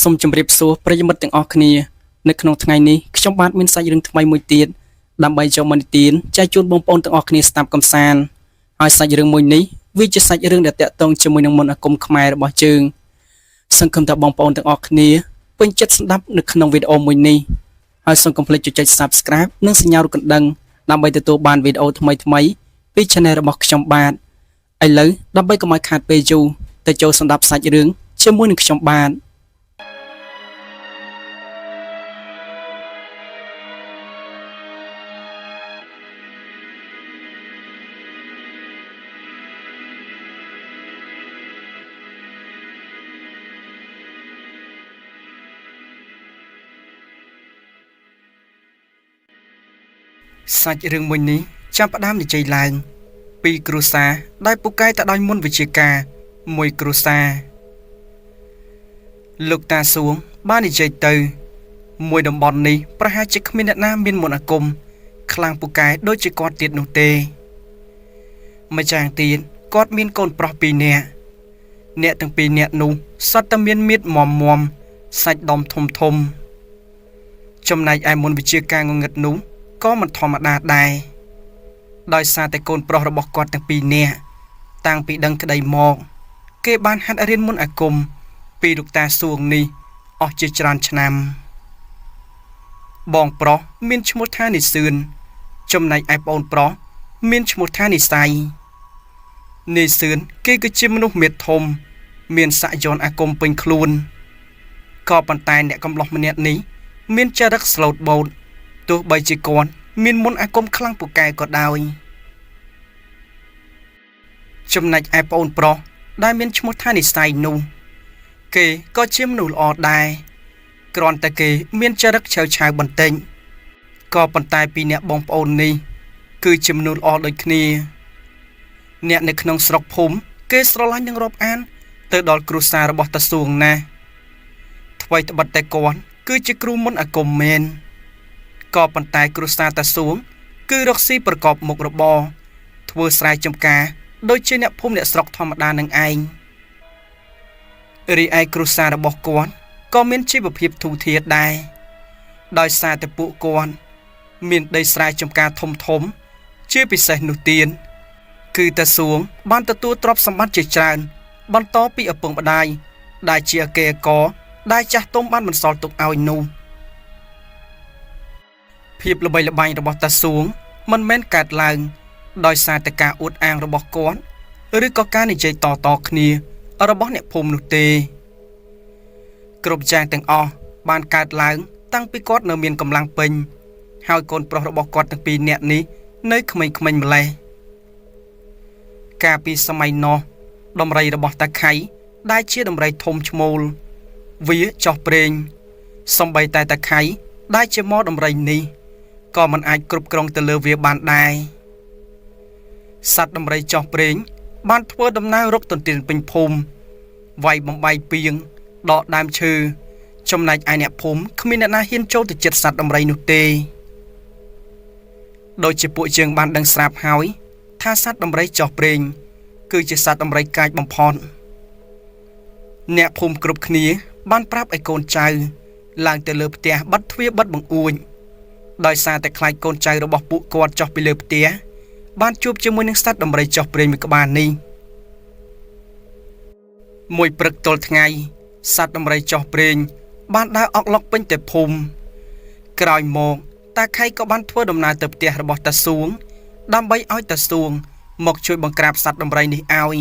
សូមជម្រាបសួរប្រិយមិត្តទាំងអស់គ្នានៅក្នុងថ្ងៃនេះខ្ញុំបាទមានសាច់រឿងថ្មីមួយទៀតដើម្បីចូលមកនិទានចែកជូនបងប្អូនទាំងអស់គ្នាស្ដាប់កំសាន្តហើយសាច់រឿងមួយនេះវាជាសាច់រឿងដែលតាក់ទងជាមួយនឹងមន្តអាគមខ្មែររបស់យើងសង្ឃឹមថាបងប្អូនទាំងអស់គ្នាពេញចិត្តស្ដាប់នៅក្នុងវីដេអូមួយនេះហើយសូមកុំភ្លេចចុច Subscribe និងសញ្ញារូបកណ្ដឹងដើម្បីទទួលបានវីដេអូថ្មីៗពី Channel របស់ខ្ញុំបាទឥឡូវដើម្បីកុំឲ្យខាតពេលយូរទៅចូលស្ដាប់សាច់រឿងជាមួយនឹងខ្ញុំបាទសាច់រឿងមួយនេះចាប់ផ្ដើមនិយាយឡើងពីគ្រួសារដែលពូកែទៅដោយមុនវិជាការមួយគ្រួសារលោកតាសួងបាននិយាយទៅមួយតំបន់នេះប្រហែលជាគ្មានអ្នកណាមានមន្តអាគមខ្លាំងពូកែដូចជាគាត់ទៀតនោះទេម្យ៉ាងទៀតគាត់មានកូនប្រុស2នាក់អ្នកទាំងពីរនាក់នោះសុទ្ធតែមានមាឌមមសាច់ដុំធំធំចំណែកឯមុនវិជាការងងឹតនោះក៏មិនធម្មតាដែរដោយសារតែកូនប្រុសរបស់គាត់ទាំងពីរនាក់តាំងពីដឹងក្តីមកគេបានហាត់រៀនមន្តអាគមពីលោកតាសួងនេះអស់ជាច្រើនឆ្នាំបងប្រុសមានឈ្មោះថានិសឿនចំណែកឯប្អូនប្រុសមានឈ្មោះថានិស័យនិសឿនគេគឺជាមនុស្សមេធំមានស័ក្តិយន្តអាគមពេញខ្លួនក៏ប៉ុន្តែអ្នកកំឡោះម្នាក់នេះមានចរិតស្លូតបូតទោះបីជាគាត់មានមន្តអាគមខ្លាំងពូកែក៏ដោយចំណែកឯប្អូនប្រុសដែលមានឈ្មោះថានិស័យនោះគេក៏ជាមនុស្សល្អដែរគ្រាន់តែគេមានចរិតឆៅឆាវបន្តិចក៏ប៉ុន្តែពីរអ្នកបងប្អូននេះគឺជាមនុស្សល្អដូចគ្នាអ្នកនៅក្នុងស្រុកភូមិគេស្រឡាញ់នឹងរាប់អានទៅដល់គ្រួសាររបស់តាសួងណាស់ថ្មីត្បិតតែគាត់គឺជាគ្រូមន្តអាគមមែនក៏ប៉ុន្តែគ្រួសារតាសួងគឺរកស៊ីប្រកបមុខរបរធ្វើស្រែចម្ការដូចជាអ្នកភូមិអ្នកស្រុកធម្មតានឹងឯងរីឯគ្រួសាររបស់គាត់ក៏មានជីវភាពធូរធារដែរដោយសារតែពួកគាត់មានដីស្រែចម្ការធំធំជាពិសេសនោះទៀតគឺតាសួងបានទទួលទ្រព្យសម្បត្តិជាច្រើនបន្តពីឪពុកម្ដាយដែលជាអគ្គអកដែលចាស់ទុំបានបន្សល់ទុកឲ្យនោះភាពល្បីល្បាញរបស់តាសួងមិនមែនកើតឡើងដោយសារតែការអួតអាងរបស់គាត់ឬក៏ការនិយាយតគ្នារបស់អ្នកភូមិនោះទេគ្រប់យ៉ាងទាំងអស់បានកើតឡើងតាំងពីគាត់នៅមានកម្លាំងពេញហើយកូនប្រុសរបស់គាត់ទាំងពីរនាក់នេះនៅក្មេងៗម្លេះកាលពីសម័យនោះដំរីរបស់តាខៃដែលជាដំរីធំឈ្មោលវាចោះប្រេងសំបីតែតាខៃដែលជាម៉ដំរីនេះក៏មិនអាចគ្រប់គ្រងទៅលើវាបានដែរសត្វដំរីចោះប្រេងបានធ្វើដំណើររកទន្ទ្រានពេញភូមិវាយបំបីពីងដកដើមឈើចំណែកឯអ្នកភូមិគ្មានអ្នកណាហ៊ានចូលទៅជិតសត្វដំរីនោះទេដោយជាពួកយើងបានដឹងស្រាប់ហើយថាសត្វដំរីចោះប្រេងគឺជាសត្វដំរីកាចបំផុតអ្នកភូមិគ្រប់គ្នាបានប្រាប់ឲ្យកូនចៅឡើងទៅលើផ្ទះបិទទ្វារបិទបង្អួចដោយសារតែខ្លាចកូនចៅរបស់ពួកគាត់ចុះពីលើផ្ទះបានជួបជាមួយនឹងសត្វដំរីចោះប្រេងមួយក្បាលនេះមួយព្រឹកទល់ថ្ងៃសត្វដំរីចោះប្រេងបានដើរអុកឡុកពេញតែភូមិក្រោយមកតាខៃក៏បានធ្វើដំណើរទៅផ្ទះរបស់តាសួងដើម្បីឲ្យតាសួងមកជួយបង្ក្រាបសត្វដំរីនេះឲ្យ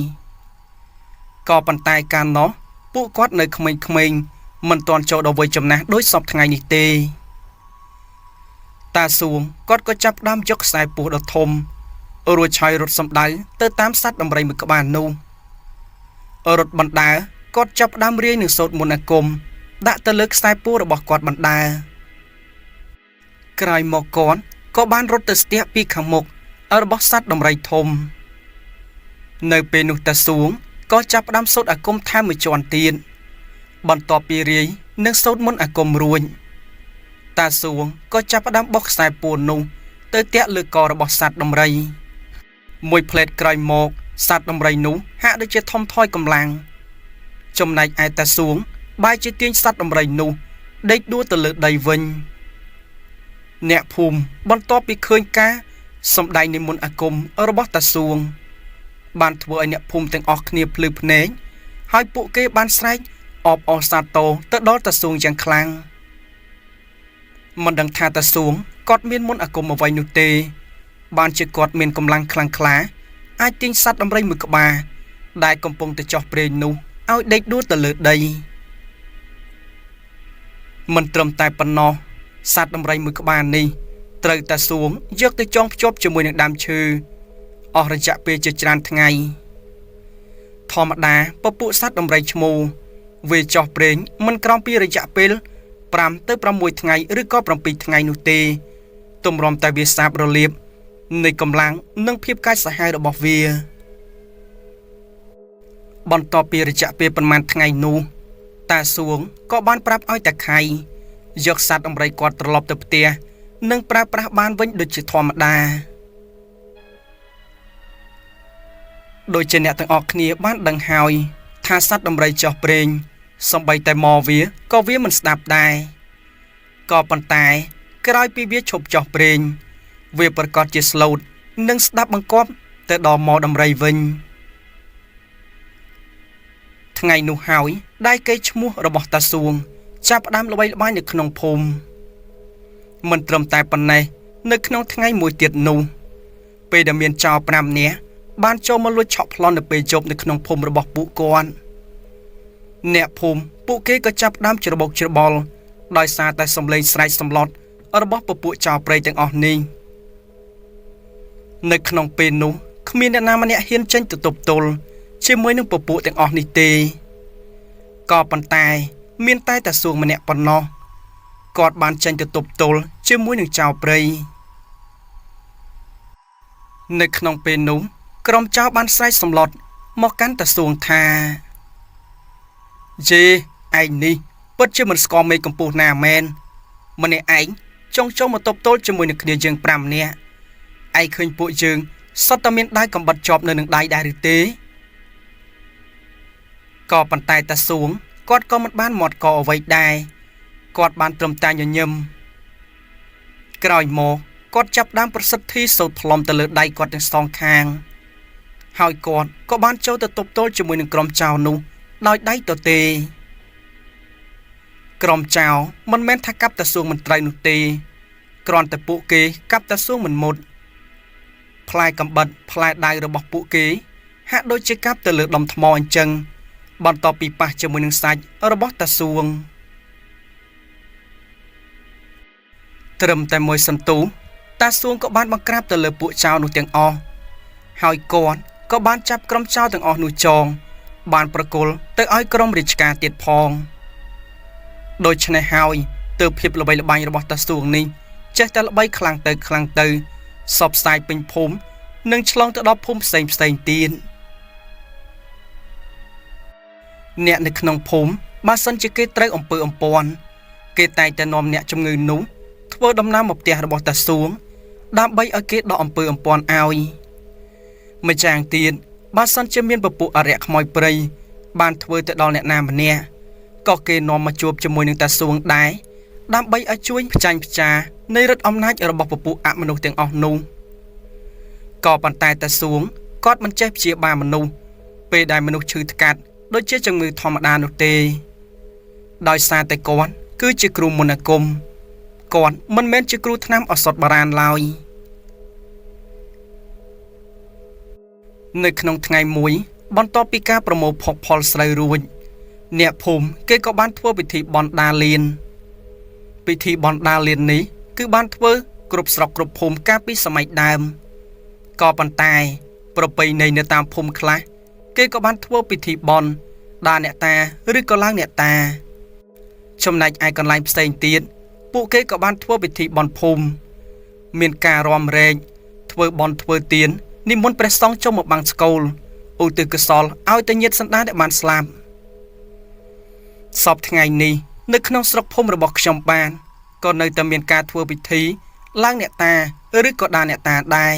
ក៏ប៉ុន្តែកាលនោះពួកគាត់នៅក្មេងៗមិនទាន់ចូលដល់វ័យចំណាស់ដូចសពថ្ងៃនេះទេតាសួងគាត់ក៏ចាប់ផ្ដើមយកខ្សែពស់ដ៏ធំរួចឆាយរត់សំដៅទៅតាមសត្វដំរីមួយក្បាលនោះរត់បណ្ដើរគាត់ចាប់ផ្ដើមរាយនឹងសូត្រមន្តអាគមដាក់ទៅលើខ្សែពស់របស់គាត់បណ្ដើរក្រោយមកគាត់ក៏បានរត់ទៅស្ទះពីខាងមុខរបស់សត្វដំរីធំនៅពេលនោះតាសួងក៏ចាប់ផ្ដើមសូត្រអាគមថែមមួយជាន់ទៀតបន្ទាប់ពីរាយនឹងសូត្រមន្តអាគមរួចតាសួងក៏ចាប់ផ្ដើមបោះខ្សែពស់នោះទៅទាក់លើករបស់សត្វដំរីមួយផ្លេតក្រោយមកសត្វដំរីនោះហាក់ដូចជាធំថយកម្លាំងចំណែកឯតាសួង បាយជាទាញសត្វដំរីនោះដេកដួលទៅលើដីវិញអ្នកភូមិបន្ទាប់ពីឃើញការសម្ដែងនិមន្តអាគមរបស់តាសួងបានធ្វើឲ្យអ្នកភូមិទាំងអស់គ្នាភ្លឺភ្នែកហើយពួកគេបានស្រែកអបអរសាទរទៅដល់តាសួងយ៉ាងខ្លាំងមិនដឹងថាតាសួងគាត់មានមន្តអាគមអ្វីនោះទេបានជាគាត់មានកម្លាំងខ្លាំងក្លាអាចទាញសត្វដំរីមួយក្បាលដែលកំពុងតែចោះព្រេងនោះឲ្យដេកដួលទៅលើដីមិនត្រឹមតែប៉ុណ្ណោះសត្វដំរីមួយក្បាលនេះត្រូវតាសួងយកទៅចងភ្ជាប់ជាមួយនឹងដើមឈើអស់រយៈពេលជាច្រើនថ្ងៃធម្មតាពពួកសត្វដំរីឈ្មោលវាចោះព្រេងមិនក្រោមពីរយៈពេល5 ទៅ 6 ថ្ងៃឬក៏7ថ្ងៃនោះទេទម្រាំតែវាសាបរលាបនៃកម្លាំងនិងភាពកាចសាហាវរបស់វាបន្ទាប់ពីរយៈពេលប៉ុន្មានថ្ងៃនោះតាសួងក៏បានប្រាប់ឲ្យតាខៃយកសត្វដំរីគាត់ត្រឡប់ទៅផ្ទះនិងប្រើប្រាស់បានវិញដូចជាធម្មតាដោយជាអ្នកទាំងអស់គ្នាបានដឹងហើយថាសត្វដំរីចោះព្រេងសំបីតែមកវាក៏វាមិនស្ដាប់ដែរក៏ប៉ុន្តែក្រោយពីវាឈប់ចោះព្រេងវាប្រកាសជាស្លូតនិងស្ដាប់បង្គាប់ទៅដល់មកដំរីវិញថ្ងៃនោះហើយដែលគេឈ្មោះរបស់តាសួងចាប់ផ្ដើមល្បីល្បាញនៅក្នុងភូមិមិនត្រឹមតែប៉ុណ្ណេះនៅក្នុងថ្ងៃមួយទៀតនោះពេលដែលមានចោរ5នាក់បានចូលមកលួចឆក់ប្លន់នៅពេលយប់នៅក្នុងភូមិរបស់ពួកគាត់អ្នកភូមិពួកគេក៏ចាប់ផ្ដើមច្របូកច្របល់ដោយសារតែសំឡេងស្រែកសម្លុតរបស់ពពួកចោរព្រៃទាំងអស់នេះនៅក្នុងពេលនោះគ្មានអ្នកណាម្នាក់ហ៊ានចេញទៅទប់ទល់ជាមួយនឹងពពួកទាំងអស់នេះទេក៏ប៉ុន្តែមានតែតាសួងម្នាក់ប៉ុណ្ណោះគាត់បានចេញទៅទប់ទល់ជាមួយនឹងចោរព្រៃនៅក្នុងពេលនោះក្រុមចោរបានស្រែកសម្លុតមកកាន់តាសួងថាយេឯងនេះពិតជាមិនស្គាល់មេកំពស់ណាមែនម្នាក់ឯងចង់ចូលមកទប់ទល់ជាមួយនឹងគ្នាយើង5នាក់ឯងឃើញពួកយើងសុទ្ធតែមានដៃកំបិតជាប់នៅនឹងដៃដែរឬទេក៏ប៉ុន្តែតាសួងគាត់ក៏មិនបានមាត់កអ្វីដែរគាត់បានត្រឹមតែញញឹមក្រោយមកគាត់ចាប់ដើមប្រសិទ្ធិសូត្រផ្លុំទៅលើដៃគាត់ទាំងសងខាងហើយគាត់ក៏បានចូលទៅទប់ទល់ជាមួយនឹងក្រុមចៅនោះដោយដៃទទេក្រុមចៅមិនមែនថាកាប់តាសួងមិនត្រូវនោះទេគ្រាន់តែពួកគេកាប់តាសួងមិនមុតផ្លែកំបិតផ្លែដៃរបស់ពួកគេហាក់ដូចជាកាប់ទៅលើដុំថ្មអញ្ចឹងបន្ទាប់ពីប៉ះជាមួយនឹងសាច់របស់តាសួងត្រឹមតែមួយសន្ទុះតាសួងក៏បានបង្ក្រាបទៅលើពួកចៅនោះទាំងអស់ហើយគាត់ក៏បានចាប់ក្រុមចៅទាំងអស់នោះចងបានប្រគល់ទៅឲ្យក្រុមរាជការទៀតផងដូច្នេះហើយទើបភាពល្បីល្បាញរបស់តាសួងនេះចេះតែល្បីខ្លាំងទៅសពផ្សាយពេញភូមិនិងឆ្លងទៅដល់ភូមិផ្សេងទៀតអ្នកនៅក្នុងភូមិបើសិនជាគេត្រូវអំពើអំព័ន្ធគេតែងតែនាំអ្នកជំងឺនោះធ្វើដំណើរមកផ្ទះរបស់តាសួងដើម្បីឲ្យគេដកអំពើអំព័ន្ធឲ្យម្យ៉ាងទៀតបើសិនជាមានពពួកអរិយខ្មោចព្រៃបានធ្វើទៅដល់អ្នកណាម្នាក់ក៏គេនាំមកជួបជាមួយនឹងតាសួងដែរដើម្បីឲ្យជួយផ្ចាញ់ផ្ចានៃឫទ្ធិអំណាចរបស់ពពួកអមនុស្សទាំងអស់នោះក៏ប៉ុន្តែតាសួងគាត់មិនចេះព្យាបាលមនុស្សពេលដែលមនុស្សឈឺថ្កាត់ដូចជាជំងឺធម្មតានោះទេដោយសារតែគាត់គឺជាគ្រូមន្តអាគមគាត់មិនមែនជាគ្រូថ្នាំឱសថបុរាណឡើយនៅក្នុងថ្ងៃមួយបន្ទាប់ពីការប្រមូលភោគផលស្រូវរួចអ្នកភូមិគេក៏បានធ្វើពិធីបន់ដាលៀនពិធីបន់ដាលៀននេះគឺបានធ្វើគ្រប់ស្រុកគ្រប់ភូមិកាលពីសម័យដើមក៏ប៉ុន្តែប្រពៃណីនៅតាមភូមិខ្លះគេក៏បានធ្វើពិធីបន់ដាអ្នកតាឬក៏ឡើងអ្នកតាចំណែកឯកន្លែងផ្សេងទៀតពួកគេក៏បានធ្វើពិធីបន់ភូមិមានការរាំរែកធ្វើបន់ធ្វើទាននិមន្តព្រះសង្ឃចូលមកបាំងស្កូលឧទ្ទិសកុសលឲ្យទៅញាតិសន្តានដែលបានស្លាប់សពថ្ងៃនេះនៅក្នុងស្រុកភូមិរបស់ខ្ញុំបានក៏នៅតែមានការធ្វើពិធីឡើងអ្នកតាឬក៏ដាអ្នកតាដែរ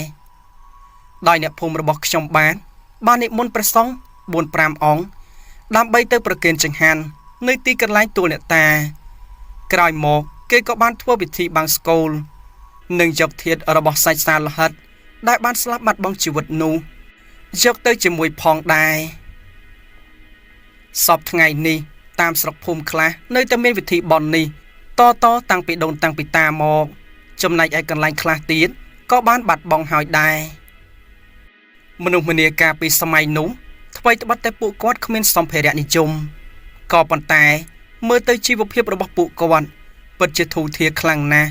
ដោយអ្នកភូមិរបស់ខ្ញុំបាននិមន្តព្រះសង្ឃ 4-5 អង្គដើម្បីទៅប្រគេនចង្ហាន់ នៅទីកន្លែងទួលអ្នកតាក្រោយមកគេក៏បានធ្វើពិធីបង្សុកូលនិងយកធាតុរបស់សាច់សាលោហិតដែលបានស្លាប់បាត់បង់ជីវិតនោះយកទៅជាមួយផងដែរសពថ្ងៃនេះតាមស្រុកភូមិខ្លះនៅតែមានវិធីបុណ្យនេះតតាំងពីដូនតាំងពីតាមកចំណែកឯកន្លែងខ្លះទៀតក៏បានបាត់បង់ហើយដែរមនុស្សម្នាកាលពីសម័យនោះថ្មីត្បិតតែពួកគាត់គ្មានសម្ភារៈនិយមក៏ប៉ុន្តែមើលទៅជីវភាពរបស់ពួកគាត់ពិតជាធូរធារខ្លាំងណាស់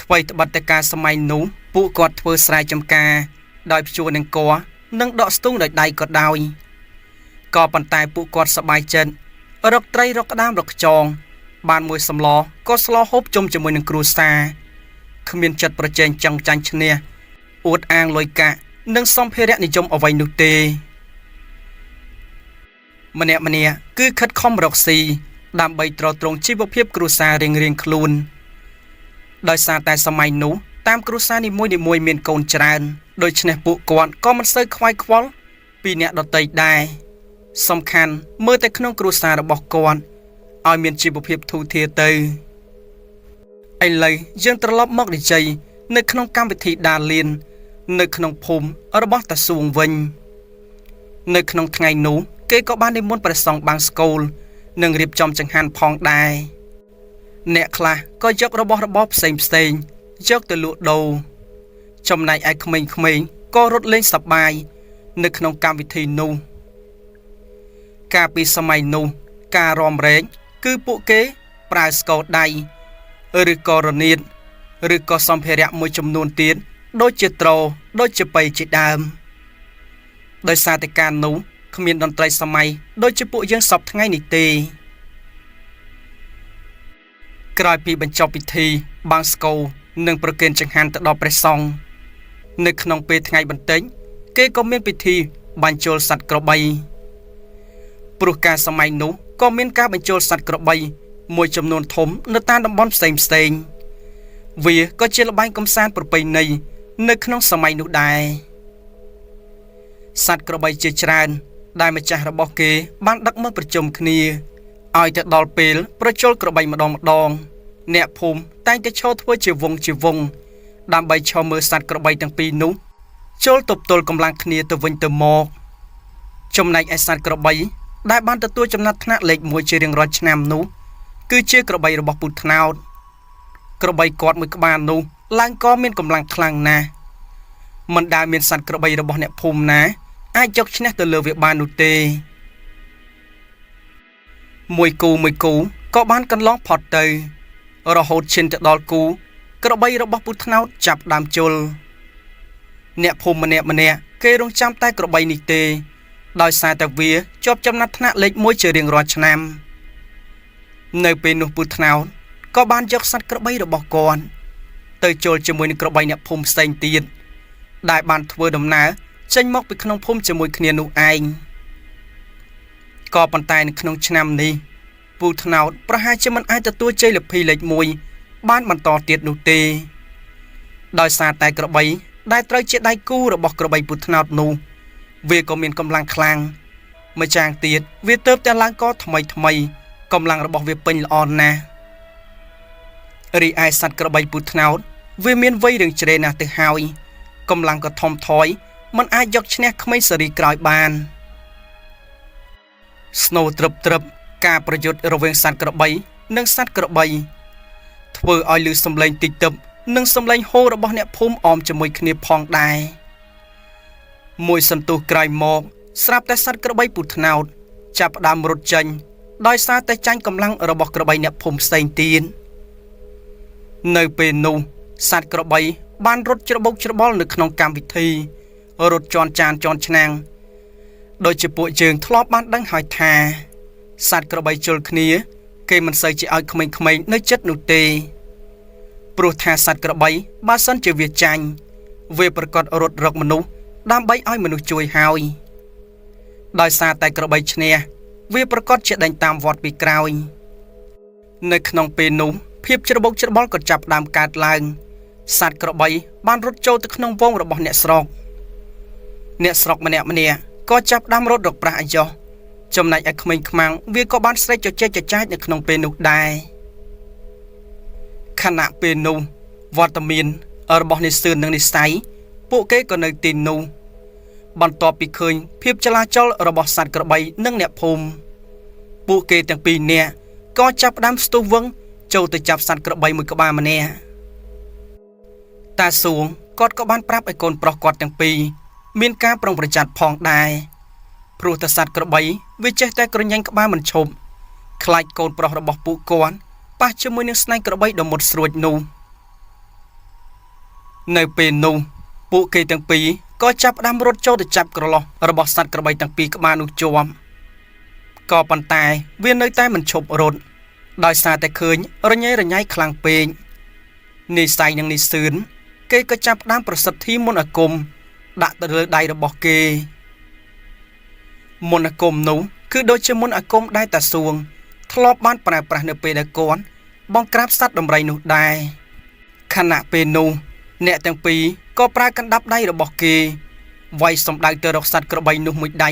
ថ្មីត្បិតតែការសម័យនោះពួកគាត់ធ្វើស្រែចម្ការដោយភ្ជួរនឹងកនិងដកស្ទូងដោយដៃក៏ដោយក៏ប៉ុន្តែពួកគាត់សប្បាយចិត្តរកត្រីរកក្តាមរកខ្យងបានមួយសម្លក៏ស្លហូបជុំជាមួយនឹងគ្រួសារគ្មានចិត្តប្រជែងចង់ចាញ់ឈ្នះអួតអាងលុយកាក់និងសម្ភារៈនិយមអ្វីនោះទេម្នាក់គឺខិតខំរកស៊ីដើម្បីទ្រទ្រង់ជីវភាពគ្រួសាររៀងខ្លួនដោយសារតែសម័យនោះតាមគ្រួសារនីមួយមានកូនច្រើនដូច្នេះពួកគាត់ក៏មិនសូវខ្វាយខ្វល់ពីអ្នកដទៃដែរសំខាន់មើលតែក្នុងគ្រួសាររបស់គាត់ឲ្យមានជីវភាពធូរធារទៅឥឡូវយើងត្រឡប់មកនិយាយនៅក្នុងកម្មវិធីដារលៀននៅក្នុងភូមិរបស់តាសួងវិញនៅក្នុងថ្ងៃនោះគេក៏បាននិមន្តព្រះសង្ឃបង្សុកូលនិងរៀបចំចង្ហាន់ផងដែរអ្នកខ្លះក៏យករបស់របរផ្សេងយកទៅលក់ដូរចំណែកឯក្មេងៗក៏រត់លេងសប្បាយនៅក្នុងកម្មវិធីនោះកាលពីសម័យនោះការរំរែកគឺពួកគេប្រើស្គរដៃឬក៏រនាតឬក៏សម្ភារៈមួយចំនួនទៀតដូចជាត្រដូចជាប៉ីជាដើមដោយសារតែការនោះគ្មានតន្ត្រីសម័យដូចជាពួកយើងសពថ្ងៃនេះទេក្រោយពីបញ្ចប់ពិធីបង្សុកូលនិងប្រគេនចង្ហាន់ទៅដល់ព្រះសង្ឃនៅក្នុងពេលថ្ងៃបន្តិចគេក៏មានពិធីបញ្ចូលសត្វក្របីព្រោះការសម័យនោះក៏មានការបញ្ចូលសត្វក្របីមួយចំនួនធំនៅតាមតំបន់ផ្សេងវាក៏ជាល្បែងកម្សាន្តប្រពៃណីនៅក្នុងសម័យនោះដែរសត្វក្របីជាច្រើនដែលម្ចាស់របស់គេបានដឹកមកប្រជុំគ្នាឲ្យទៅដល់ពេលប្រជល់ក្របីម្ដងអ្នកភូមិតែងតែឈរធ្វើជាវងដើម្បីឈរមើលសត្វក្របីទាំងពីរនោះចូលទប់ទល់កម្លាំងគ្នាទៅវិញទៅមកចំណែកឯសត្វក្របីដែលបានទទួលចំណាត់ថ្នាក់លេខ1ជារៀងរាល់ឆ្នាំនោះគឺជាក្របីរបស់ពូថ្នោតក្របីគាត់មួយក្បាលនោះឡើងក៏មានកម្លាំងខ្លាំងណាស់មិនដែលមានសត្វក្របីរបស់អ្នកភូមិណាអាចយកឈ្នះទៅលើវាបាននោះទេមួយគូក៏បានកន្លងផុតទៅរហូតឈានទៅដល់គូក្របីរបស់ពូថ្នោតចាប់ដើមជល់អ្នកភូមិម្នាក់គេរងចាំតែក្របីនេះទេដោយសារតែវាជាប់ចំណាត់ថ្នាក់លេខ1ជារៀងរាល់ឆ្នាំនៅពេលនោះពូថ្នោតក៏បានយកសត្វក្របីរបស់គាត់ទៅជល់ជាមួយនឹងក្របីអ្នកភូមិផ្សេងទៀតដែលបានធ្វើដំណើរចេញមកពីក្នុងភូមិជាមួយគ្នានោះឯងក៏ប៉ុន្តែនៅក្នុងឆ្នាំនេះពូថ្នោតប្រហែលជាមិនអាចទទួលជ័យលាភីលេខ1បានបន្តទៀតនោះទេដោយសារតែក្របីដែលត្រូវជាដៃគូរបស់ក្របីពូថ្នោតនោះវាក៏មានកម្លាំងខ្លាំងម្យ៉ាងទៀតវាទៅតែឡើងកថ្មីកម្លាំងរបស់វាពេញល្អណាស់រីឯសត្វក្របីពូថ្នោតវាមានវ័យរឿងជ្រេណាស់ទៅហើយកម្លាំងក៏ធំថយមិនអាចយកឈ្នះក្មេងសេរីក្រោយបានស្នូត្រឹបការប្រយុទ្ធរវាងសត្វក្របីនិងសត្វក្របីធ្វើឲ្យឮសំឡេងតិចទឹកនិងសំឡេងហូររបស់អ្នកភូមិអមជាមួយគ្នាផងដែរមួយសន្ទុះក្រោយមកស្រាប់តែសត្វក្របីពូថ្នោតចាប់ផ្ដើមរត់ចេញដោយសារតែចាញ់កម្លាំងរបស់ក្របីអ្នកភូមិផ្សេងទៀតនៅពេលនោះសត្វក្របីបានរត់ច្របូកច្របល់នៅក្នុងកម្មវិធីរត់ជន់ចានជន់ឆ្នាំងដោយជាពួកយើងធ្លាប់បានដឹងហើយថាសត្វក្របីជល់គ្នាគេមិនសូវជាឲ្យក្មេងៗនៅចិត្តនោះទេព្រោះថាសត្វក្របីបើសិនជាវាចាញ់វាប្រកាសរត់រកមនុស្សដើម្បីឲ្យមនុស្សជួយហើយដោយសារតែក្របីឈ្នះវាប្រកាសជាដេញតាមវត្តពីក្រោយនៅក្នុងពេលនោះភាពច្របូកច្របល់ក៏ចាប់ផ្ដើមកើតឡើងសត្វក្របីបានរត់ចូលទៅក្នុងវងរបស់អ្នកស្រុកម្នាក់ក៏ចាប់ផ្ដើមរត់រកប្រាស់អាយ៉ោះ ចំណែកឯក្មេងខ្មាំងវាក៏បានស្រែកចែកចាយនៅក្នុងពេលនោះដែរខណៈពេលនោះវត្តមានរបស់និស្សិតនិងនិស្ស័យពួកគេក៏នៅទីនោះបន្ទាប់ពីឃើញភាពចលាចលរបស់សត្វក្របីនិងអ្នកភូមិពួកគេទាំងពីរនាក់ក៏ចាប់ផ្ដើមស្ទុះវឹងចូលទៅចាប់សត្វក្របីមួយក្បាលម្នាក់តាសួងគាត់ក៏បានប្រាប់ឲ្យកូនប្រុសគាត់ទាំងពីរមានការប្រុងប្រយ័ត្នផងដែរព្រោះតែសត្វក្របីវាចេះតែក្រញ៉ាញ់ក្បាលមិនឈប់ខ្លាចកូនប្រុសរបស់ពួកគាត់ប៉ះជាមួយនឹងស្នែងក្របីដ៏មុតស្រួចនោះនៅពេលនោះពួកគេទាំងពីរក៏ចាប់ផ្ដើមរត់ចូលទៅចាប់ក្រឡោះរបស់សត្វក្របីទាំងពីរក្បាលនោះជាប់ក៏ប៉ុន្តែវានៅតែមិនឈប់រត់ដោយសារតែឃើញរញ៉េរញ៉ៃខ្លាំងពេកនិស្ស័យនិងនិស្សិតគេក៏ចាប់ផ្ដើមប្រសិទ្ធិមន្តអាគមដាក់ទៅលើដៃរបស់គេមន្តអាគមនោះគឺដូចជាមន្តអាគមដែលតាសួងធ្លាប់បានប្រើប្រាស់នៅពេលដែលគាត់បង្ក្រាបសត្វដំរីនោះដែរខណៈពេលនោះអ្នកទាំងពីរក៏ប្រើកណ្ដាប់ដៃរបស់គេវាយសម្ដៅទៅរកសត្វក្របីនោះមួយដៃ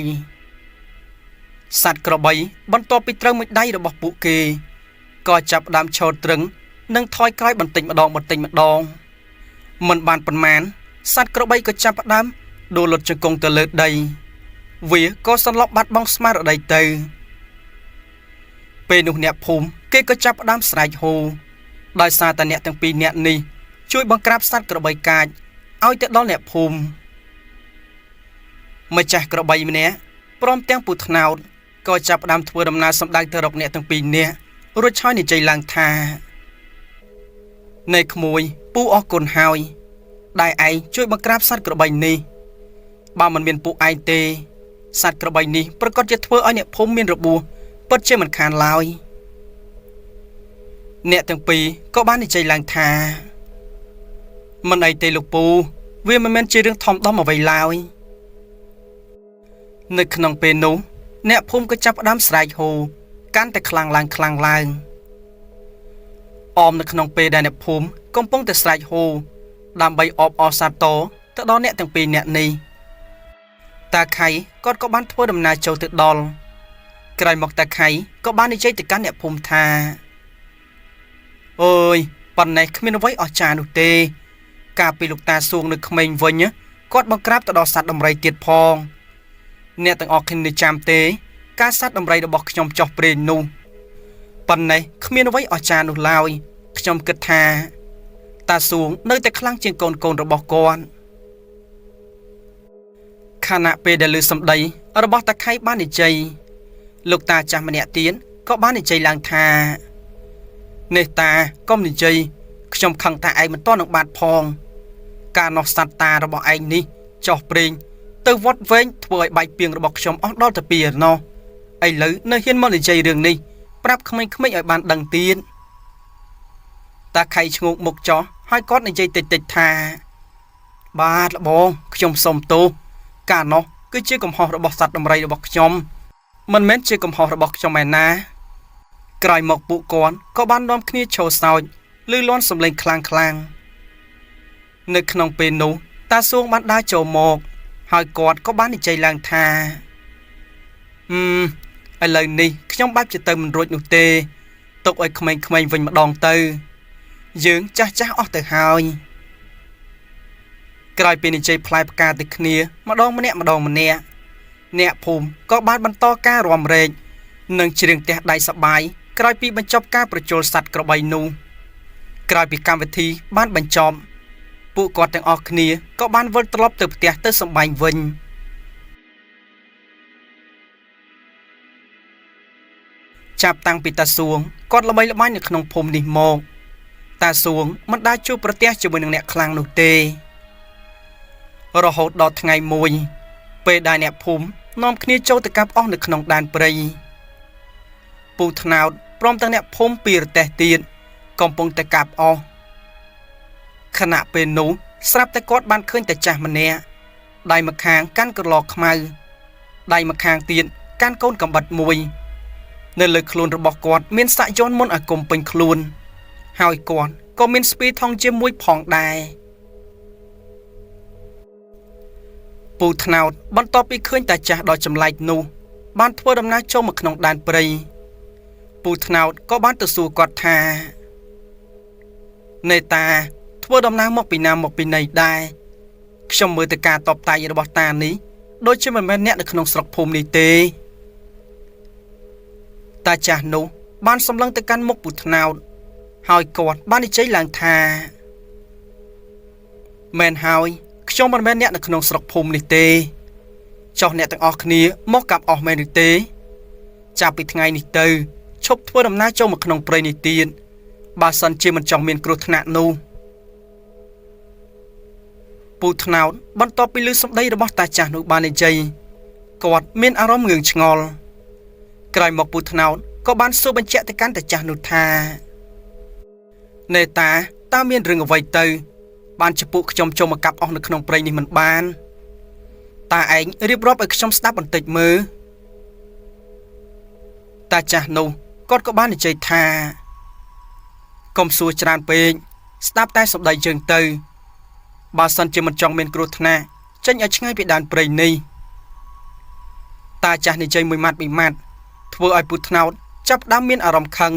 សត្វក្របីបន្ទាប់ពីត្រូវមួយដៃរបស់ពួកគេក៏ចាប់ផ្ដើមឈរត្រឹងនិងថយក្រោយបន្តិចម្ដងមិនបានប៉ុន្មានសត្វក្របីក៏ចាប់ផ្ដើមដួលលុតជង្គង់ទៅលើដីវាក៏សន្លប់បាត់បង់ស្មារតីទៅពេលនោះអ្នកភូមិគេក៏ចាប់ផ្ដើមស្រែកហូដោយសារតែអ្នកទាំងពីរនាក់នេះជួយបង្ក្រាបសត្វក្របីកាចឲ្យទៅដល់អ្នកភូមិម្ចាស់ក្របីម្នាក់ព្រមទាំងពូថ្នោតក៏ចាប់ផ្ដើមធ្វើដំណើរសម្ដៅទៅរកអ្នកទាំងពីរនាក់រួចឆោយនិយាយឡើងថានៃក្មួយពូអរគុណហើយដែលឯងជួយបង្ក្រាបសត្វក្របីនេះបើមិនមានពួកឯងទេសត្វក្របីនេះប្រកាសជាធ្វើឲ្យអ្នកភូមិមានរបួសពិតជាមិនខានឡើយអ្នកទាំងពីរក៏បាននិយាយឡើងថាមិនអីទេលោកពូវាមិនមែនជារឿងធំដុំអ្វីឡើយនៅក្នុងពេលនោះអ្នកភូមិក៏ចាប់ផ្ដើមស្រែកហូកាន់តែខ្លាំងឡើងអមនៅក្នុងពេលដែលអ្នកភូមិកំពុងតែស្រែកហូដើម្បីអបអរសាទរទៅដល់អ្នកទាំងពីរនាក់នេះតាខៃគាត់ក៏បានធ្វើដំណើរចូលទៅដល់ក្រោយមកតាខៃក៏បាននិយាយទៅកាន់អ្នកភូមិថាអើយប៉ុណ្ណេះគ្មានអ្វីអស្ចារ្យនោះទេកាលពីលោកតាសួងនៅក្មេងវិញគាត់បង្ក្រាបទៅដល់សត្វដំរីទៀតផងអ្នកទាំងអស់គ្នាចាំទេការសត្វដំរីរបស់ខ្ញុំចោះព្រេងនោះប៉ុណ្ណេះគ្មានអ្វីអស្ចារ្យនោះឡើយខ្ញុំគិតថាតាសួងនៅតែខ្លាំងជាងកូនរបស់គាត់ខណៈពេលដែលលើសម្ដីរបស់តាខៃបាននិយាយលោកតាចាស់ម្នាក់ទៀតក៏បាននិយាយឡើងថានេះតាកុំនិយាយខ្ញុំខឹងតាឯងមិនទាន់នឹងបាត់ផងការនោះសត្វតារបស់ឯងនេះចោះព្រេងទៅវត្តវែងធ្វើឲ្យបែកពីងរបស់ខ្ញុំអស់ដល់ទៅពីឯណោះឥឡូវនៅហ៊ានមកនិយាយរឿងនេះប្រាប់ក្មេងៗឲ្យបានដឹងទៀតតាខៃឈ្ងោកមុខចោះហើយគាត់និយាយតិចថាបាទល្បងខ្ញុំសុំទោសការនោះគឺជាកំហុសរបស់សត្វដំរីរបស់ខ្ញុំមិនមែនជាកំហុសរបស់ខ្ញុំឯណាក្រោយមកពួកគាត់ក៏បាននាំគ្នាឈរសោចឬលាន់សម្លេងខ្លាំងនៅក្នុងពេលនោះតាសួងបានដើរចូលមកហើយគាត់ក៏បាននិយាយឡើងថាឥឡូវនេះខ្ញុំបាច់ទៅមិនរួចនោះទេទុកឲ្យក្មេងៗវិញម្ដងទៅយើងចាស់អស់ទៅហើយក្រោយពីនិយាយផ្លែផ្កាទៅគ្នាម្ដងម្នាក់អ្នកភូមិក៏បានបន្តការរាំរែកនិងច្រៀងទះដៃសប្បាយក្រោយពីបញ្ចប់ការប្រជល់សត្វក្របីនោះក្រោយពីកម្មវិធីបានបញ្ចប់ពួកគាត់ទាំងអស់គ្នាក៏បានវិលត្រឡប់ទៅផ្ទះទៅសម្បែងវិញចាប់តាំងពីតាសួងគាត់ល្បីល្បាញនៅក្នុងភូមិនេះមកតាសួងមិនដាច់ជួបប្រទះជាមួយនឹងអ្នកខ្លាំងនោះទេរហូតដល់ថ្ងៃមួយពេលដែលអ្នកភូមិនាំគ្នាចូលទៅកាប់អស់នៅក្នុងដែនព្រៃពូថ្នោតព្រមទាំងអ្នកភូមិពីរទេសទៀតកំពុងតែកាប់អស់ខណៈពេលនោះស្រាប់តែគាត់បានឃើញតែចាស់ម្នាក់ដៃម្ខាងកាន់ក្រឡខ្មៅដៃម្ខាងទៀតកាន់កូនកំបិតមួយនៅលើខ្លួនរបស់គាត់មានសាក់យ័ន្តមន្តអាគមពេញខ្លួនហើយគាត់ក៏មានស្ពាយថងជាមួយផងដែរពូថ្នោតបន្ទាប់ពីឃើញតាចាស់ដ៏ចម្លែកនោះ បានធ្វើដំណើរចូលមកក្នុងដែនព្រៃពូថ្នោតក៏បានទៅសួរគាត់ថានេតាធ្វើដំណើរមកពីណាមកពីណីដែរខ្ញុំមើលទៅការតបតៃរបស់តានេះដូចជាមិនមែនអ្នកនៅក្នុងស្រុកភូមិនេះទេតាចាស់នោះបានសម្លឹងទៅកាន់មុខពូថ្នោតហើយគាត់បាននិយាយឡើងថាមែនហើយខ្ញុំមិនមែនអ្នកនៅក្នុងស្រុកភូមិនេះទេចុះអ្នកទាំងអស់គ្នាមកកាប់អស់មែនឬទេចាប់ពីថ្ងៃនេះទៅឈប់ធ្វើដំណើរចូលមកក្នុងព្រៃនេះទៀតបើសិនជាមិនចង់មានគ្រោះថ្នាក់នោះពូថ្នោតបន្ទាប់ពីឮសម្ដីរបស់តាចាស់នោះបាននិយាយគាត់មានអារម្មណ៍ងឿងឆ្ងល់ក្រោយមកពូថ្នោតក៏បានសួរបញ្ជាក់ទៅកាន់តាចាស់នោះថានេតាតើមានរឿងអ្វីទៅបានជាពួកខ្ញុំចូលមកកាប់អស់នៅក្នុងព្រៃនេះមិនបានតាឯងរៀបរាប់ឲ្យខ្ញុំស្ដាប់បន្តិចមើលតាចាស់នោះគាត់ក៏បាននិយាយថាកុំសួរច្រើនពេកស្ដាប់តែសម្ដីជើងទៅបើសិនជាមិនចង់មានគ្រោះថ្នាក់ចេញឲ្យឆ្ងាយពីដែនព្រៃនេះតាចាស់និយាយមួយម៉ាត់ពីរម៉ាត់ធ្វើឲ្យពូថ្នោតចាប់ផ្ដើមមានអារម្មណ៍ខឹង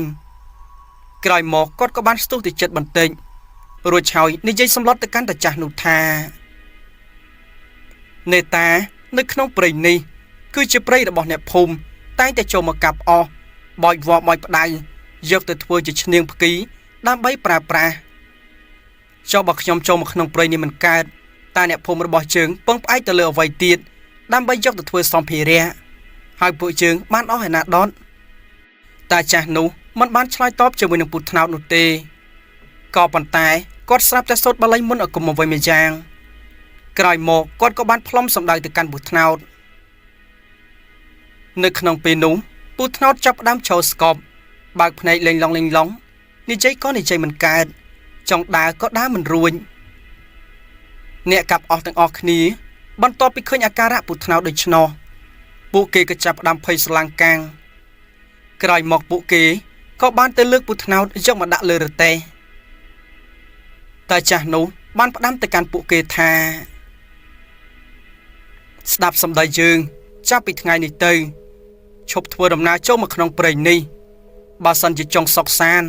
ក្រោយមកគាត់ក៏បានស្ទុះទៅចិត្តបន្តិចរួចហើយនិយាយសម្លុតទៅកាន់តាចាស់នោះថានេតានៅក្នុងព្រៃនេះគឺជាព្រៃរបស់អ្នកភូមិតែងតែចូលមកកាប់អស់បោចវល្លិបោចផ្ដៅយកទៅធ្វើជាឈ្នាងផ្គីដើម្បីប្រើប្រាស់ចុះបើខ្ញុំចូលមកក្នុងព្រៃនេះមិនកើតតើអ្នកភូមិរបស់ជើងពឹងផ្អែកទៅលើអ្វីទៀតដើម្បីយកទៅធ្វើសម្ភារៈហើយពួកជើងបានអស់ឯណាដុតតាចាស់នោះមិនបានឆ្លើយតបជាមួយនឹងពូថ្នោតនោះទេក៏ប៉ុន្តែគាត់ស្រាប់តែសូត្របាលីមុនឲ្យគុំមកវិញម្យ៉ាងក្រោយមកគាត់ក៏បានផ្លុំសម្ដៅទៅកាន់ពូថ្នោតនៅក្នុងពេលនោះពូថ្នោតចាប់ផ្ដើមឈរស្គប់បើកភ្នែកលេងឡងនិយាយក៏និយាយមិនកើតចង់ដើរក៏ដើរមិនរួញអ្នកកាប់អស់ទាំងអស់គ្នាបន្ទាប់ពីឃើញអាការៈពូថ្នោតដូច្នោះពួកគេក៏ចាប់ផ្ដើមភ័យស្លង្កាំងក្រោយមកពួកគេក៏បានទៅលើកពូថ្នោតយកមកដាក់លើរទេះតាចាស់នោះបានផ្ដាំទៅកាន់ពួកគេថាស្ដាប់សម្ដីយើងចាប់ពីថ្ងៃនេះទៅឈប់ធ្វើដំណើរចូលមកក្នុងព្រៃនេះបើសិនជាចង់សុខសាន្ត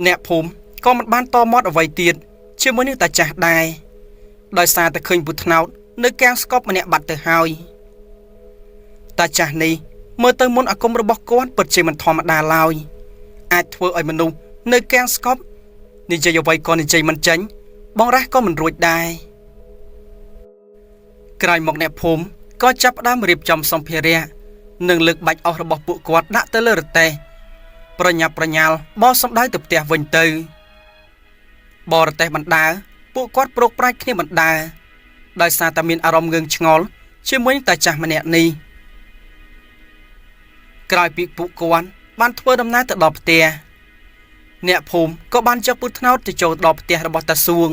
អ្នកភូមិក៏មិនបានតមាត់អ្វីទៀតជាមួយនឹងតាចាស់ដែរដោយសារតែឃើញពូថ្នោតនៅកាំងស្កប់ម្នាក់បាត់ទៅហើយតាចាស់នេះមើលទៅមុនអាគមរបស់គាត់ពិតជាមិនធម្មតាឡើយអាចធ្វើឲ្យមនុស្សនៅកាំងស្កប់និយាយអ្វីក៏និយាយមិនចេញបងរះក៏មិនរួចដែរក្រោយមកអ្នកភូមិក៏ចាប់ផ្ដើមរៀបចំសម្ភារៈនិងលើកបាច់អស់របស់ពួកគាត់ដាក់ទៅលើរទេះប្រញាប់ប្រញាល់បោះសម្ដៅទៅផ្ទះវិញទៅបរទេសបណ្ដើពួកគាត់ប្រោកប្រាច់គ្នាបណ្ដើដោយសារតែមានអារម្មណ៍ងឿងឆ្ងល់ជាមួយនឹងតាចាស់ម្នាក់នេះក្រោយពីពួកគាត់បានធ្វើដំណើរទៅដល់ផ្ទះអ្នកភូមិក៏បានយកពូថ្នោតទៅចូលដល់ផ្ទះរបស់តាសួង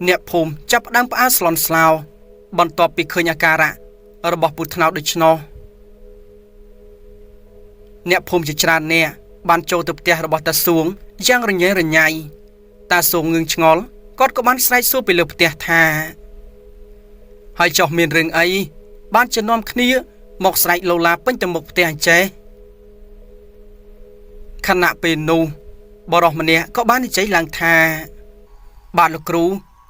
អ្នកភូមិចាប់ផ្ដើមផ្អើលស្លន់ស្លោបន្ទាប់ពីឃើញអាការៈរបស់ពូថ្នោតដូច្នោះអ្នកភូមិជាច្រើនអ្នកបានចូលទៅផ្ទះរបស់តាសួងយ៉ាងរញ៉េរញ៉ៃតាសួងងឿងឆ្ងល់គាត់ក៏បានស្រែកសួរពីលើផ្ទះថាហើយចុះមានរឿងអីបានជានាំគ្នាមកស្រែកឡូឡាពេញទៅមុខផ្ទះអញ្ចេះខណៈពេលនោះបរិះម្នាក់ក៏បាននិយាយឡើងថាបាទលោកគ្រូ